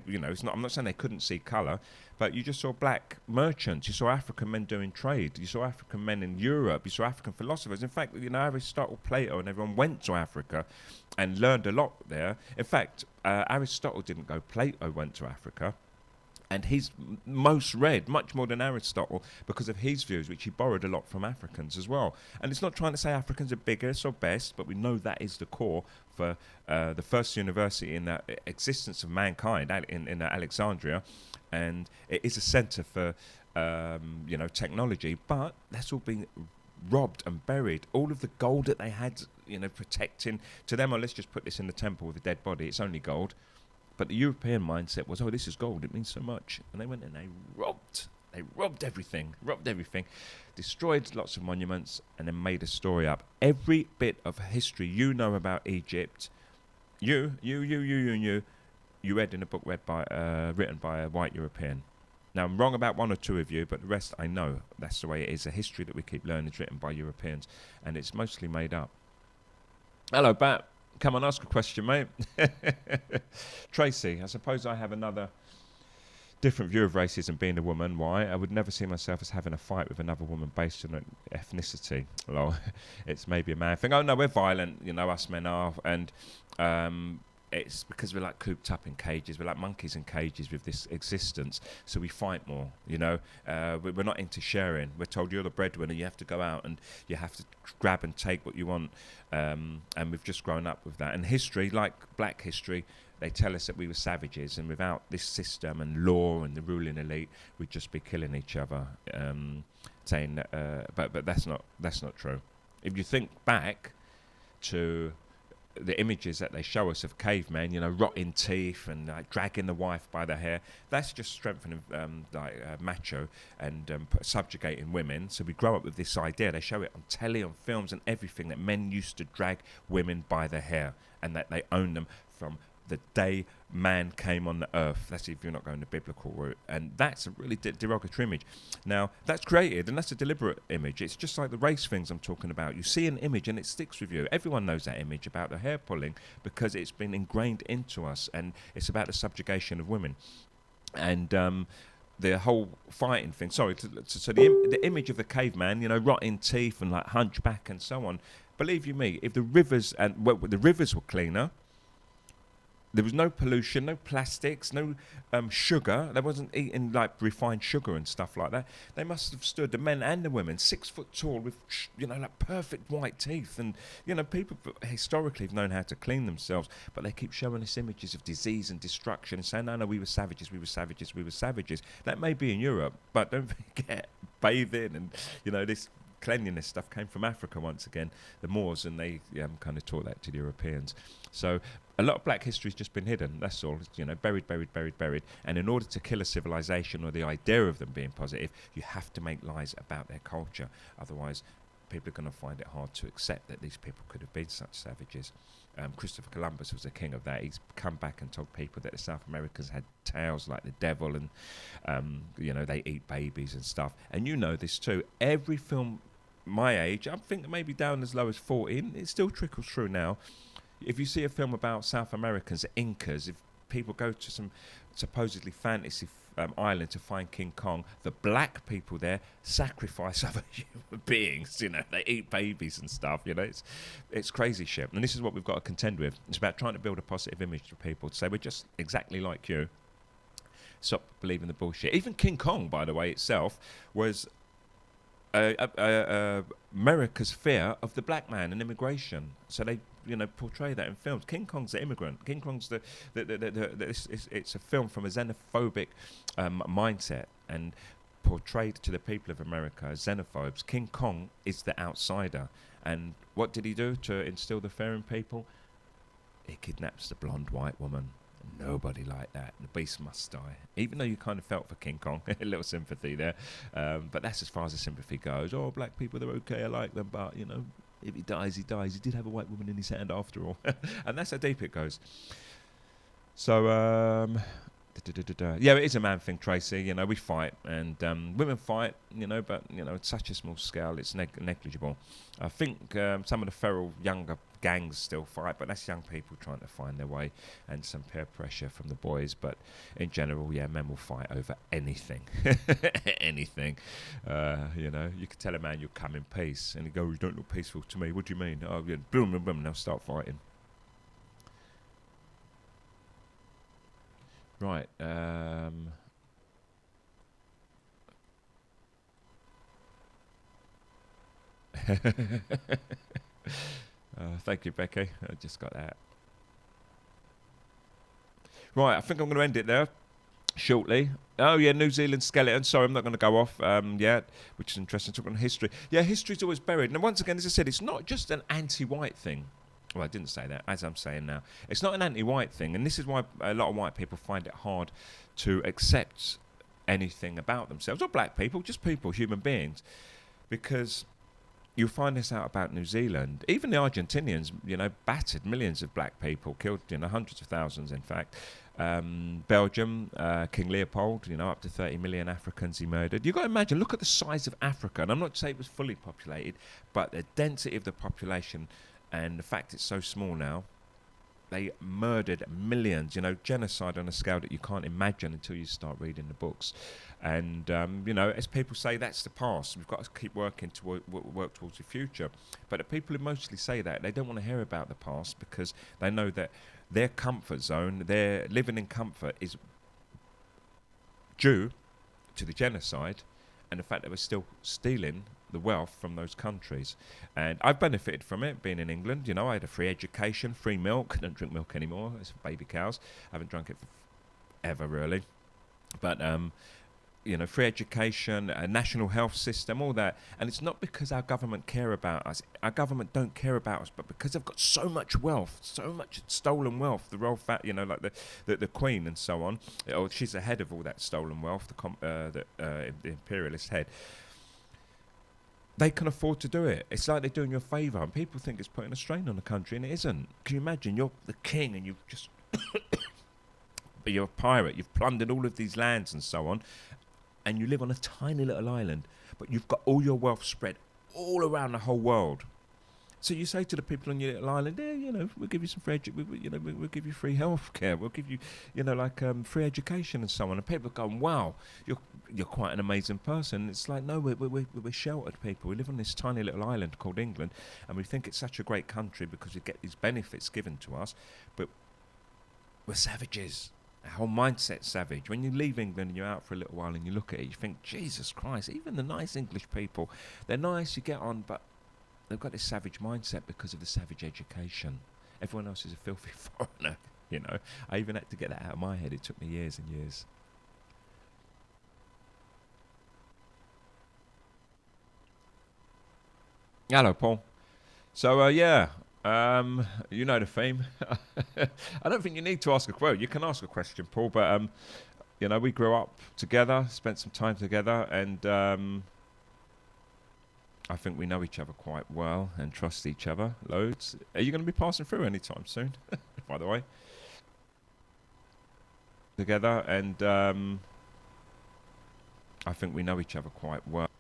you know, I'm not saying they couldn't see colour, but you just saw black merchants, you saw African men doing trade, you saw African men in Europe, you saw African philosophers. In fact, you know, Aristotle, Plato, and everyone went to Africa and learned a lot there. In fact, Aristotle didn't go, Plato went to Africa. And he's most read, much more than Aristotle, because of his views, which he borrowed a lot from Africans as well. And it's not trying to say Africans are biggest or best, but we know that is the core for the first university in the existence of mankind in Alexandria. And it is a centre for, you know, technology. But that's all been robbed and buried. All of the gold that they had, you know, protecting to them, or let's just put this in the temple with a dead body, it's only gold. But the European mindset was, oh, this is gold, it means so much. And they went and they robbed everything, destroyed lots of monuments, and then made a story up. Every bit of history you know about Egypt, you read in a book written by a white European. Now, I'm wrong about one or two of you, but the rest I know. That's the way it is. The history that we keep learning is written by Europeans, and it's mostly made up. Hello, Bat. Come on, ask a question, mate. Tracy, I suppose I have another different view of racism being a woman. Why? I would never see myself as having a fight with another woman based on ethnicity. Well, it's maybe a man thing. Oh, no, we're violent, you know, us men are. And it's because we're like cooped up in cages. We're like monkeys in cages with this existence. So we fight more, you know. We're not into sharing. We're told you're the breadwinner. You have to go out and you have to grab and take what you want. And we've just grown up with that. And history, like black history, they tell us that we were savages. And without this system and law and the ruling elite, we'd just be killing each other. Saying that, but that's not true. If you think back to the images that they show us of cavemen, you know, rotting teeth and dragging the wife by the hair, that's just strengthening macho and subjugating women. So we grow up with this idea. They show it on telly, on films and everything, that men used to drag women by the hair and that they own them from the day man came on the earth. That's if you're not going the biblical route. And that's a really derogatory image. Now, that's created, and that's a deliberate image. It's just like the race things I'm talking about. You see an image and it sticks with you. Everyone knows that image about the hair pulling because it's been ingrained into us, and it's about the subjugation of women. And the whole fighting thing. Sorry, so the image of the caveman, rotting teeth and like hunchback and so on. Believe you me, if the rivers the rivers were cleaner, there was no pollution, no plastics, no sugar. They wasn't eating like refined sugar and stuff like that. They must have stood, the men and the women, 6 foot tall with, like perfect white teeth. And, people historically have known how to clean themselves, but they keep showing us images of disease and destruction and saying, no, we were savages, we were savages, we were savages. That may be in Europe, but don't forget, bathing and, this cleanliness stuff came from Africa once again, the Moors, and they kind of taught that to the Europeans. So a lot of black history's just been hidden, that's all. Buried. And in order to kill a civilization or the idea of them being positive, you have to make lies about their culture. Otherwise, people are going to find it hard to accept that these people could have been such savages. Christopher Columbus was the king of that. He's come back and told people that the South Americans had tails like the devil, and they eat babies and stuff. And this too. Every film my age, I think maybe down as low as 14, it still trickles through now. If you see a film about South Americans, Incas, if people go to some supposedly fantasy island to find King Kong, the black people there sacrifice other human beings. They eat babies and stuff. It's crazy shit. And this is what we've got to contend with. It's about trying to build a positive image to people, to say we're just exactly like you. Stop believing the bullshit. Even King Kong, by the way, itself was America's fear of the black man and immigration. So they, portray that in films. King Kong's the immigrant. King Kong's it's a film from a xenophobic mindset and portrayed to the people of America as xenophobes. King Kong is the outsider. And what did he do to instill the fear in people? He kidnaps the blonde white woman. Nobody like that. The beast must die. Even though you kind of felt for King Kong, a little sympathy there. But that's as far as the sympathy goes. Oh, black people, they're okay, I like them. But, if he dies, he dies. He did have a white woman in his hand after all. And that's how deep it goes. So, yeah, it is a man thing, Tracy. We fight. And women fight, but, it's such a small scale, it's negligible. I think some of the feral younger gangs still fight, but that's young people trying to find their way and some peer pressure from the boys. But in general, yeah, men will fight over anything. Anything. You could tell a man you'll come in peace, and he go, you don't look peaceful to me. What do you mean? Oh, yeah, boom, boom, boom, they'll start fighting. Right. Thank you, Becky. I just got that. Right, I think I'm going to end it there shortly. Oh, yeah, New Zealand skeleton. Sorry, I'm not going to go off yet, which is interesting. Talking on history. Yeah, history's always buried. And once again, as I said, it's not just an anti-white thing. Well, I didn't say that, as I'm saying now. It's not an anti-white thing, and this is why a lot of white people find it hard to accept anything about themselves, or black people, just people, human beings, because you'll find this out about New Zealand. Even the Argentinians, battered millions of black people, killed, hundreds of thousands, in fact. Belgium, King Leopold, up to 30 million Africans he murdered. You've got to imagine, look at the size of Africa, and I'm not saying it was fully populated, but the density of the population and the fact it's so small now, they murdered millions, genocide on a scale that you can't imagine until you start reading the books. And, as people say, that's the past. We've got to keep working to work towards the future. But the people who mostly say that, they don't want to hear about the past because they know that their comfort zone, their living in comfort is due to the genocide and the fact that we're still stealing the wealth from those countries. And I've benefited from it, being in England. I had a free education, free milk. I don't drink milk anymore. It's for baby cows. I haven't drunk it ever, really. But, free education, a national health system, all that. And it's not because our government care about us. Our government don't care about us, but because they've got so much wealth, so much stolen wealth, the royal like the Queen and so on. Or she's the head of all that stolen wealth, the imperialist head. They can afford to do it. It's like they're doing you a favour, and people think it's putting a strain on the country, and it isn't. Can you imagine? You're the king, and you've just... but you're a pirate. You've plundered all of these lands and so on, and you live on a tiny little island, but you've got all your wealth spread all around the whole world. So you say to the people on your little island, we'll give you some free, we'll give you free health care, we'll give you, free education and so on. And people are going, wow, you're quite an amazing person. It's like, no, we're sheltered people. We live on this tiny little island called England, and we think it's such a great country because we get these benefits given to us, but we're savages. Our whole mindset's savage. When you leave England and you're out for a little while and you look at it, you think, Jesus Christ, even the nice English people, they're nice, you get on, but they've got this savage mindset because of the savage education. Everyone else is a filthy foreigner, I even had to get that out of my head. It took me years and years. Hello, Paul. So, you know the theme. I don't think you need to ask a question. You can ask a question, Paul, but, we grew up together, spent some time together, and I think we know each other quite well and trust each other loads. Are you going to be passing through anytime soon, by the way? Together, and I think we know each other quite well.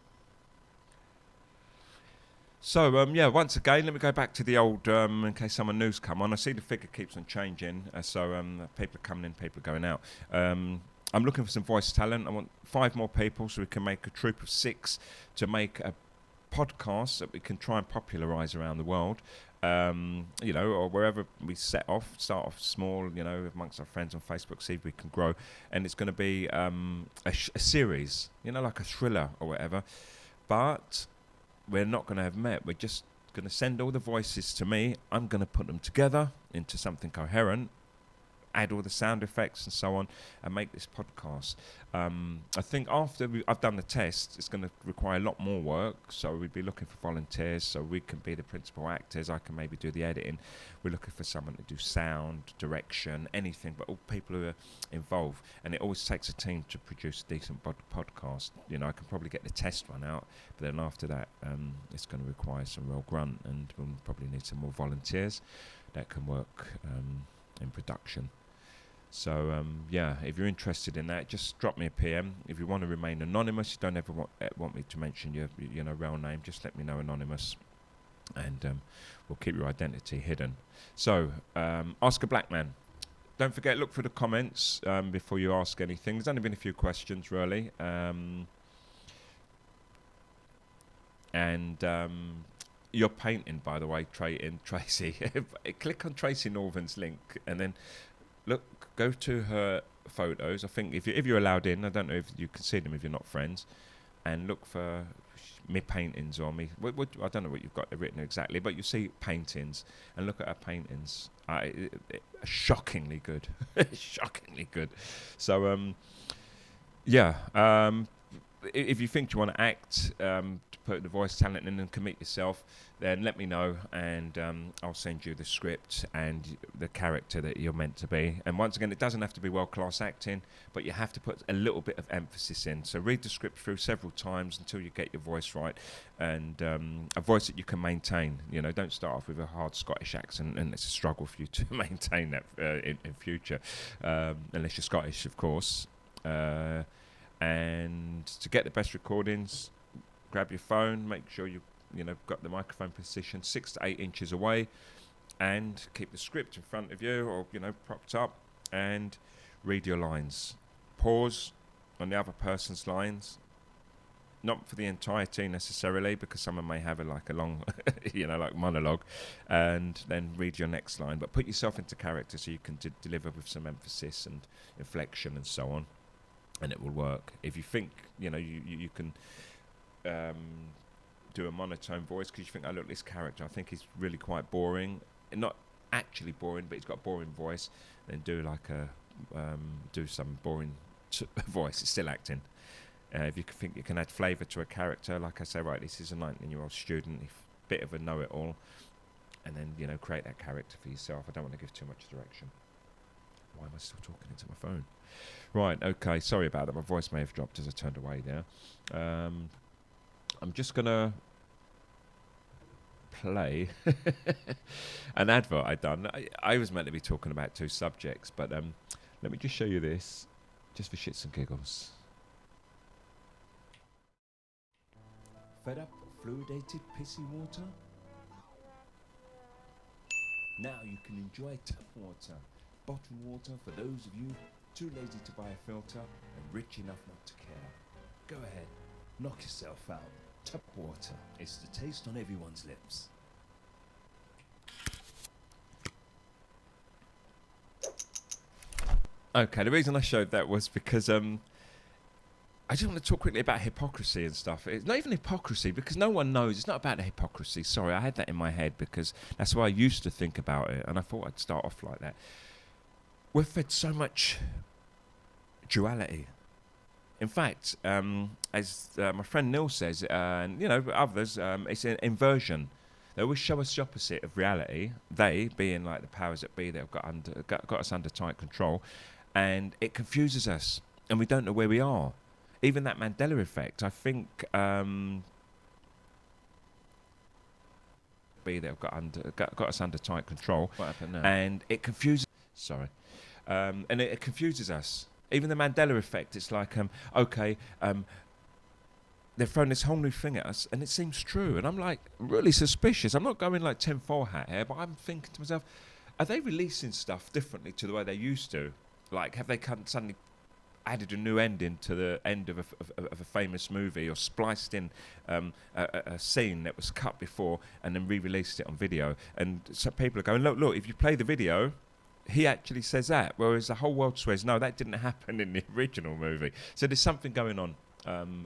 So, once again, let me go back to the old, in case someone new's come on. I see the figure keeps on changing, so people are coming in, people are going out. I'm looking for some voice talent. I want 5 more people so we can make a troop of 6 to make a podcast that we can try and popularise around the world, or wherever we start off small, amongst our friends on Facebook, see if we can grow. And it's going to be a series, like a thriller or whatever. But we're not going to have met. We're just going to send all the voices to me. I'm going to put them together into something coherent, add all the sound effects and so on, and make this podcast. I think after I've done the test, it's going to require a lot more work, so we'd be looking for volunteers so we can be the principal actors. I can maybe do the editing. We're looking for someone to do sound, direction, anything, but all people who are involved. And it always takes a team to produce a decent podcast. I can probably get the test one out, but then after that, it's going to require some real grunt, and we'll probably need some more volunteers that can work in production. So, if you're interested in that, just drop me a PM. If you want to remain anonymous, you don't ever want me to mention your real name, just let me know anonymous, and we'll keep your identity hidden. So, ask a black man. Don't forget, look for the comments before you ask anything. There's only been a few questions, really. Your painting, by the way, Tracy. Click on Tracy Northen's link, and then go to her photos. I think if you're allowed in, I don't know if you can see them if you're not friends, and look for me paintings or me. I don't know what you've got written exactly, but you see paintings and look at her paintings. Shockingly good, shockingly good. So if you think you want to act, to put the voice talent in and commit yourself, then let me know, and I'll send you the script and the character that you're meant to be. And once again, it doesn't have to be world-class acting, but you have to put a little bit of emphasis in. So read the script through several times until you get your voice right, and a voice that you can maintain. Don't start off with a hard Scottish accent, and it's a struggle for you to maintain that in future, unless you're Scottish, of course. And to get the best recordings, grab your phone, make sure you've got the microphone position 6 to 8 inches away, and keep the script in front of you, or propped up, and read your lines. Pause on the other person's lines, not for the entirety necessarily, because someone may have a long like monologue, and then read your next line, but put yourself into character so you can deliver with some emphasis and inflection and so on, and it will work. If you think you can do a monotone voice because you think, look, this character, I think he's really quite boring, not actually boring, but he's got a boring voice, then do do some boring voice. It's still acting. If you think you can add flavour to a character, like I say, right, this is a 19-year-old student, bit of a know-it-all, and then create that character for yourself. I don't want to give too much direction. Why am I still talking into my phone? Right, okay, sorry about that. My voice may have dropped as I turned away there. I'm just going to play an advert I done. I was meant to be talking about 2 subjects, but let me just show you this, just for shits and giggles. Fed up fluoridated pissy water? Now you can enjoy tap water, bottled water for those of you too lazy to buy a filter and rich enough not to care. Go ahead, knock yourself out. Tap water. It's the taste on everyone's lips. Okay, the reason I showed that was because I just want to talk quickly about hypocrisy and stuff. It's not even hypocrisy because no one knows. It's not about the hypocrisy. Sorry, I had that in my head because that's why I used to think about it, and I thought I'd start off like that. We're fed so much duality. In fact, as my friend Neil says, and you know others, it's an inversion. They always show us the opposite of reality. They, being like the powers that be, that have got us under tight control, and it confuses us, and we don't know where we are. Even that Mandela effect, I think, be that have got us under tight control. What happened now? And it confuses. Sorry, and it confuses us. Even the Mandela effect, it's like, they've thrown this whole new thing at us, and it seems true. And I'm like, really suspicious. I'm not going like tinfoil hat here, but I'm thinking to myself, are they releasing stuff differently to the way they used to? Like, have they suddenly added a new ending to the end of a famous movie, or spliced in a scene that was cut before and then re-released it on video? And so people are going, look, if you play the video, he actually says that, whereas the whole world swears, no, that didn't happen in the original movie. So there's something going on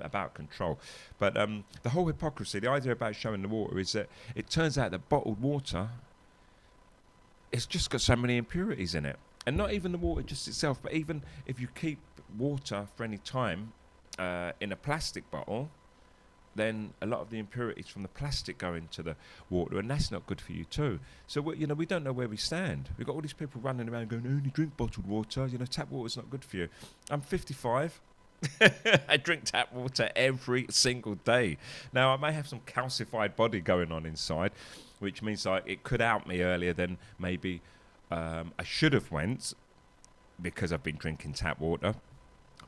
about control. But the whole hypocrisy, the idea about showing the water is that it turns out that bottled water, it's just got so many impurities in it. And not even the water just itself, but even if you keep water for any time in a plastic bottle, then a lot of the impurities from the plastic go into the water, and that's not good for you too. So we don't know where we stand. We've got all these people running around going, only drink bottled water. Tap water's not good for you. I'm 55. I drink tap water every single day. Now, I may have some calcified body going on inside, which means like it could out me earlier than maybe I should have went, because I've been drinking tap water.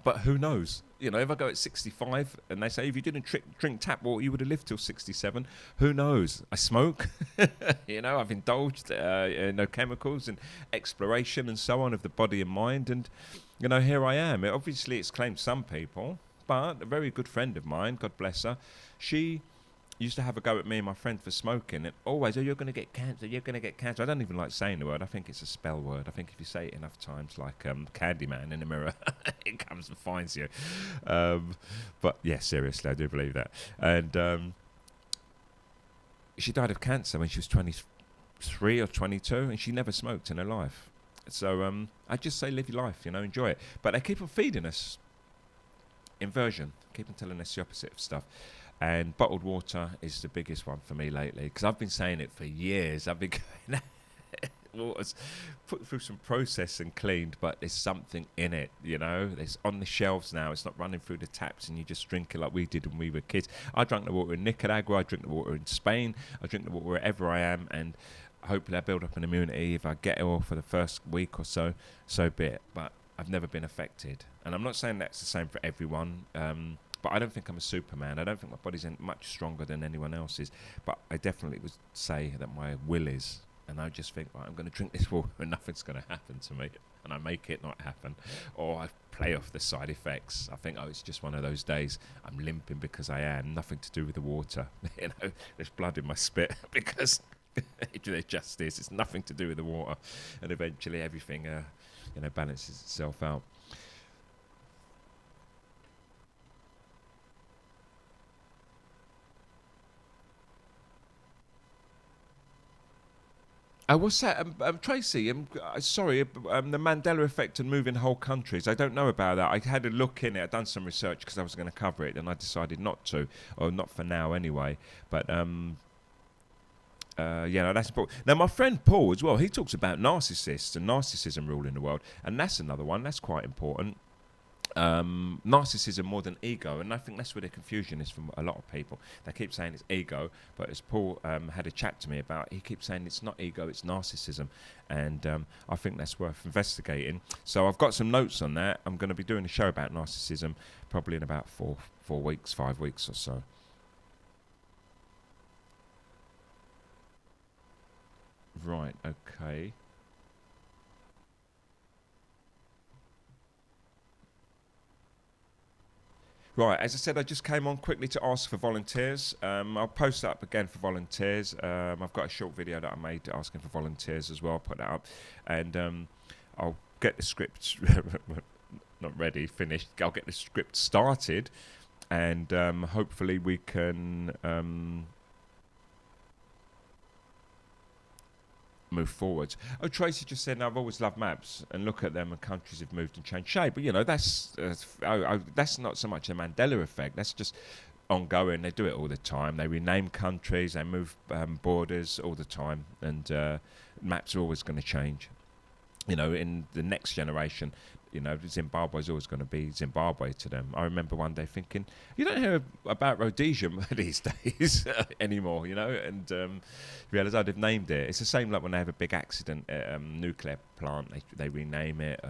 But who knows? If I go at 65 and they say if you didn't drink tap water, you would have lived till 67. Who knows? I smoke. I've indulged chemicals and exploration and so on of the body and mind. And, here I am. Obviously, it's claimed some people, but a very good friend of mine, God bless her, she used to have a go at me and my friend for smoking, and always, you're going to get cancer, you're going to get cancer. I don't even like saying the word. I think it's a spell word. I think if you say it enough times, like Candyman in the mirror, it comes and finds you. But yeah, seriously, I do believe that. And she died of cancer when she was 23 or 22, and she never smoked in her life. So I just say live your life, enjoy it. But they keep on feeding us inversion, keep on telling us the opposite of stuff. And bottled water is the biggest one for me lately, because I've been saying it for years. I've been going, water's put through some process and cleaned, but there's something in it, It's on the shelves now. It's not running through the taps and you just drink it like we did when we were kids. I drank the water in Nicaragua. I drink the water in Spain. I drink the water wherever I am, and hopefully I build up an immunity. If I get ill for the first week or so, so be it. But I've never been affected. And I'm not saying that's the same for everyone. But I don't think I'm a Superman. I don't think my body's much stronger than anyone else's. But I definitely would say that my will is. And I just think, right, I'm going to drink this water and nothing's going to happen to me. And I make it not happen. Or I play off the side effects. I think, it's just one of those days. I'm limping because I am. Nothing to do with the water. There's blood in my spit because there just is. It's nothing to do with the water. And eventually everything, balances itself out. What's that? Tracy, sorry, the Mandela effect and moving whole countries. I don't know about that. I had a look in it. I'd done some research because I was going to cover it, and I decided not to, or not for now anyway. But, that's important. Now, my friend Paul as well, he talks about narcissists and narcissism ruling the world, and that's another one. That's quite important. Narcissism more than ego, and I think that's where the confusion is from a lot of people. They keep saying it's ego, but as Paul had a chat to me about, he keeps saying it's not ego, it's narcissism, and I think that's worth investigating. So I've got some notes on that. I'm going to be doing a show about narcissism probably in about 5 weeks or so. Right, okay. Right, as I said, I just came on quickly to ask for volunteers. I'll post that up again for volunteers. I've got a short video that I made asking for volunteers as well. I'll put that up. And I'll get the script, not ready, finished. I'll get the script started. And hopefully we can move forwards. Oh, Tracy just said, I've always loved maps and look at them and countries have moved and changed shape. But, you know, that's not so much a Mandela effect. That's just ongoing. They do it all the time. They rename countries. They move borders all the time. And maps are always going to change. You know, in the next generation, you know, Zimbabwe's always going to be Zimbabwe to them. I remember one day thinking, you don't hear about Rhodesia these days anymore, you know, and realise they've named it. It's the same like when they have a big accident at a nuclear plant, they rename it.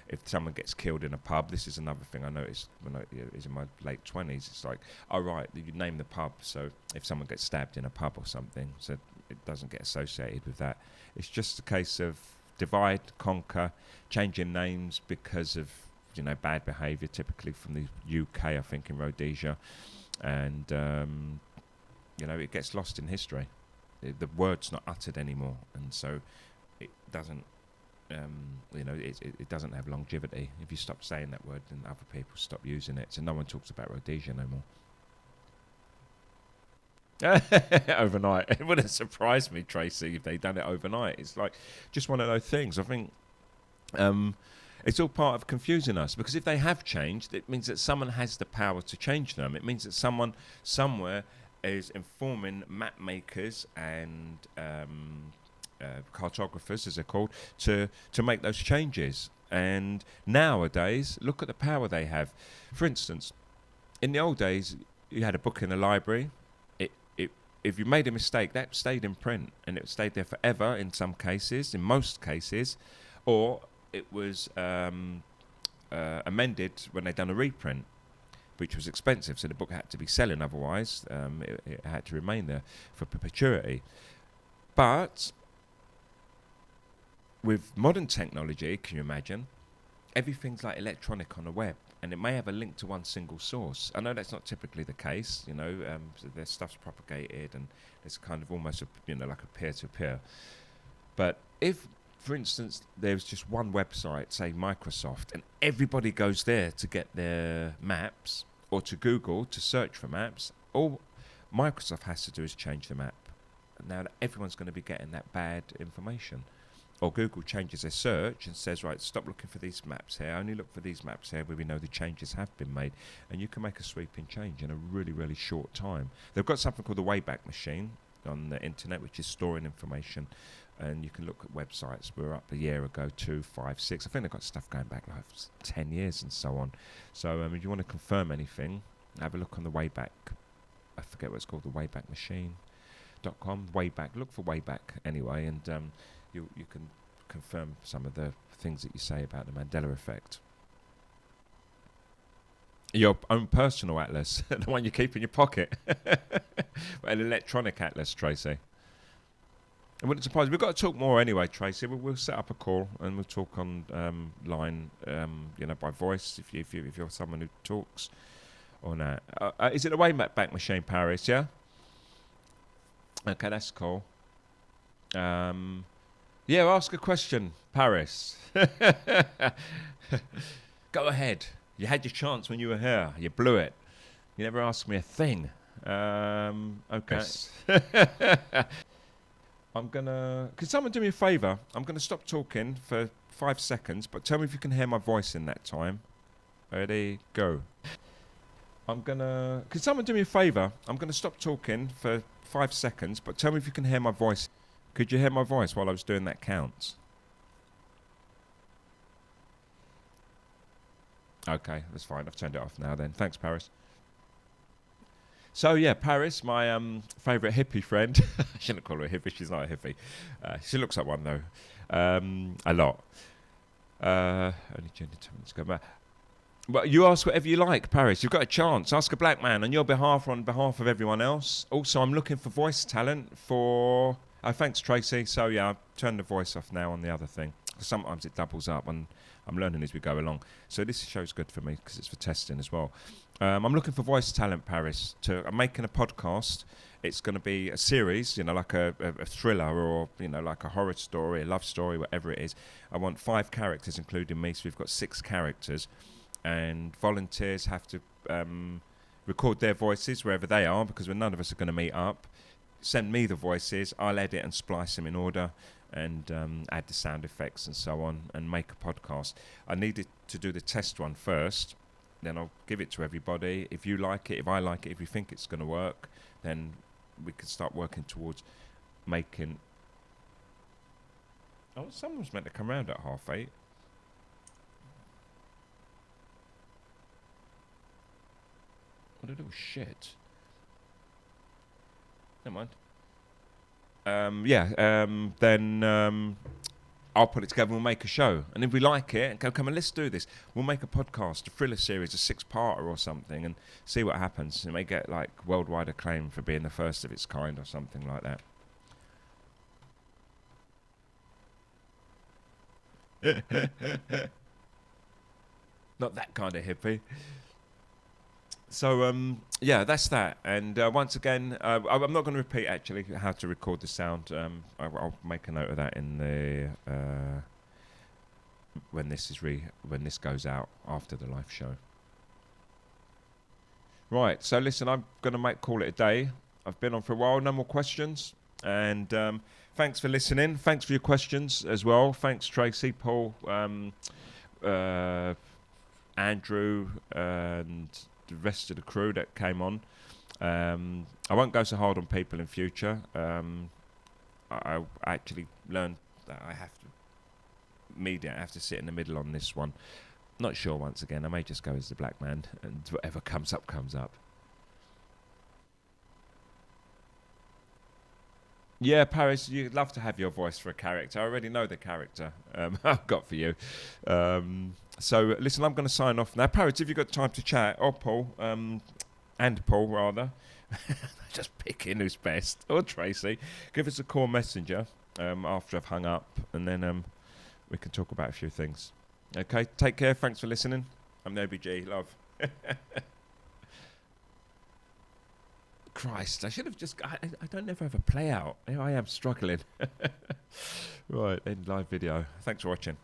If someone gets killed in a pub, this is another thing I noticed when I was in my late 20s. It's like, oh, right, you name the pub, so if someone gets stabbed in a pub or something, so it doesn't get associated with that. It's just a case of divide, conquer, changing names because of, you know, bad behaviour, typically from the UK, I think, in Rhodesia, and you know, it gets lost in history. The word's not uttered anymore, and so it doesn't, you know, it doesn't have longevity. If you stop saying that word, then other people stop using it. So no one talks about Rhodesia no more. Overnight. It wouldn't surprise me, Tracy, if they'd done it overnight. It's like just one of those things. I think it's all part of confusing us, because if they have changed, it means that someone has the power to change them. It means that someone somewhere is informing map makers and cartographers, as they're called, to make those changes. And nowadays, look at the power they have. For instance, in the old days, you had a book in the library. If you made a mistake, that stayed in print, and it stayed there forever in some cases, in most cases, or it was amended when they'd done a reprint, which was expensive, so the book had to be selling, otherwise it had to remain there for perpetuity. But with modern technology, can you imagine, everything's like electronic on the web, and it may have a link to one single source. I know that's not typically the case, you know, so their stuff's propagated, and it's kind of almost, you know, like a peer-to-peer. But if, for instance, there's just one website, say Microsoft, and everybody goes there to get their maps, or to Google to search for maps, all Microsoft has to do is change the map. And now everyone's going to be getting that bad information. Or Google changes their search and says, right, stop looking for these maps here, only look for these maps here where we know the changes have been made. And you can make a sweeping change in a really, really short time. They've got something called the Wayback Machine on the internet, which is storing information. And you can look at websites. We were up a year ago, 2, 5, 6. I think they've got stuff going back like 10 years and so on. So if you want to confirm anything, have a look on the Wayback. I forget what it's called, the Wayback Machine.com. Wayback. Look for Wayback anyway, and you can confirm some of the things that you say about the Mandela effect. Your own personal atlas, the one you keep in your pocket. An electronic atlas, Tracy. It wouldn't surprise me. We've got to talk more anyway, Tracy. We'll set up a call and we'll talk on line, you know, by voice if you're someone who talks or not. Is it a Wayback Machine, Paris? Yeah. Okay, that's cool. Yeah, ask a question, Paris. Go ahead. You had your chance when you were here. You blew it. You never asked me a thing. Okay. I'm gonna. Can someone do me a favour? I'm gonna stop talking for 5 seconds, but tell me if you can hear my voice in that time. Ready? Go. Can someone do me a favour? I'm gonna stop talking for 5 seconds, but tell me if you can hear my voice. Could you hear my voice while I was doing that count? Okay, that's fine. I've turned it off now then. Thanks, Paris. So, yeah, Paris, my favourite hippie friend. I shouldn't call her a hippie. She's not a hippie. She looks like one, though. A lot. Only 10 minutes ago. But you ask whatever you like, Paris. You've got a chance. Ask a black man on your behalf or on behalf of everyone else. Also, I'm looking for voice talent for Oh, thanks, Tracy. So, yeah, I've turned the voice off now on the other thing. Sometimes it doubles up, and I'm learning as we go along. So this show's good for me because it's for testing as well. I'm looking for voice talent, Paris. I'm making a podcast. It's going to be a series, you know, like a thriller or, you know, like a horror story, a love story, whatever it is. I want 5 characters, including me. So we've got 6 characters. And volunteers have to record their voices wherever they are, because none of us are going to meet up. Send me the voices. I'll edit and splice them in order, and add the sound effects and so on, and make a podcast. I needed to do the test one first, then I'll give it to everybody. If you like it, if I like it, if you think it's going to work, then we can start working towards making... Oh, someone's meant to come round at 8:30. What a little shit. Never mind. Then I'll put it together and we'll make a show. And if we like it, go, come on, let's do this. We'll make a podcast, a thriller series, a 6-parter or something, and see what happens. It may get like worldwide acclaim for being the first of its kind or something like that. Not that kind of hippie. So, yeah, that's that. And once again, I'm not going to repeat, actually, how to record the sound. I'll make a note of that in the when this goes out after the live show. Right, so listen, I'm going to call it a day. I've been on for a while, no more questions. And thanks for listening. Thanks for your questions as well. Thanks, Tracy, Paul, Andrew, and the rest of the crew that came on. I won't go so hard on people in future. I actually learned that I have to sit in the middle on this one. Not sure, once again. I may just go as the black man, and whatever comes up, comes up. Yeah, Paris, you'd love to have your voice for a character. I already know the character I've got for you. So, listen, I'm going to sign off now. Paris, have you got time to chat? Or Paul, and Paul, rather. Just picking who's best. Or Tracy. Give us a call messenger after I've hung up, and then we can talk about a few things. Okay, take care. Thanks for listening. I'm the OBG. Love. Christ, I should have just... I don't ever have a play out. Here I am struggling. Right, end live video. Thanks for watching.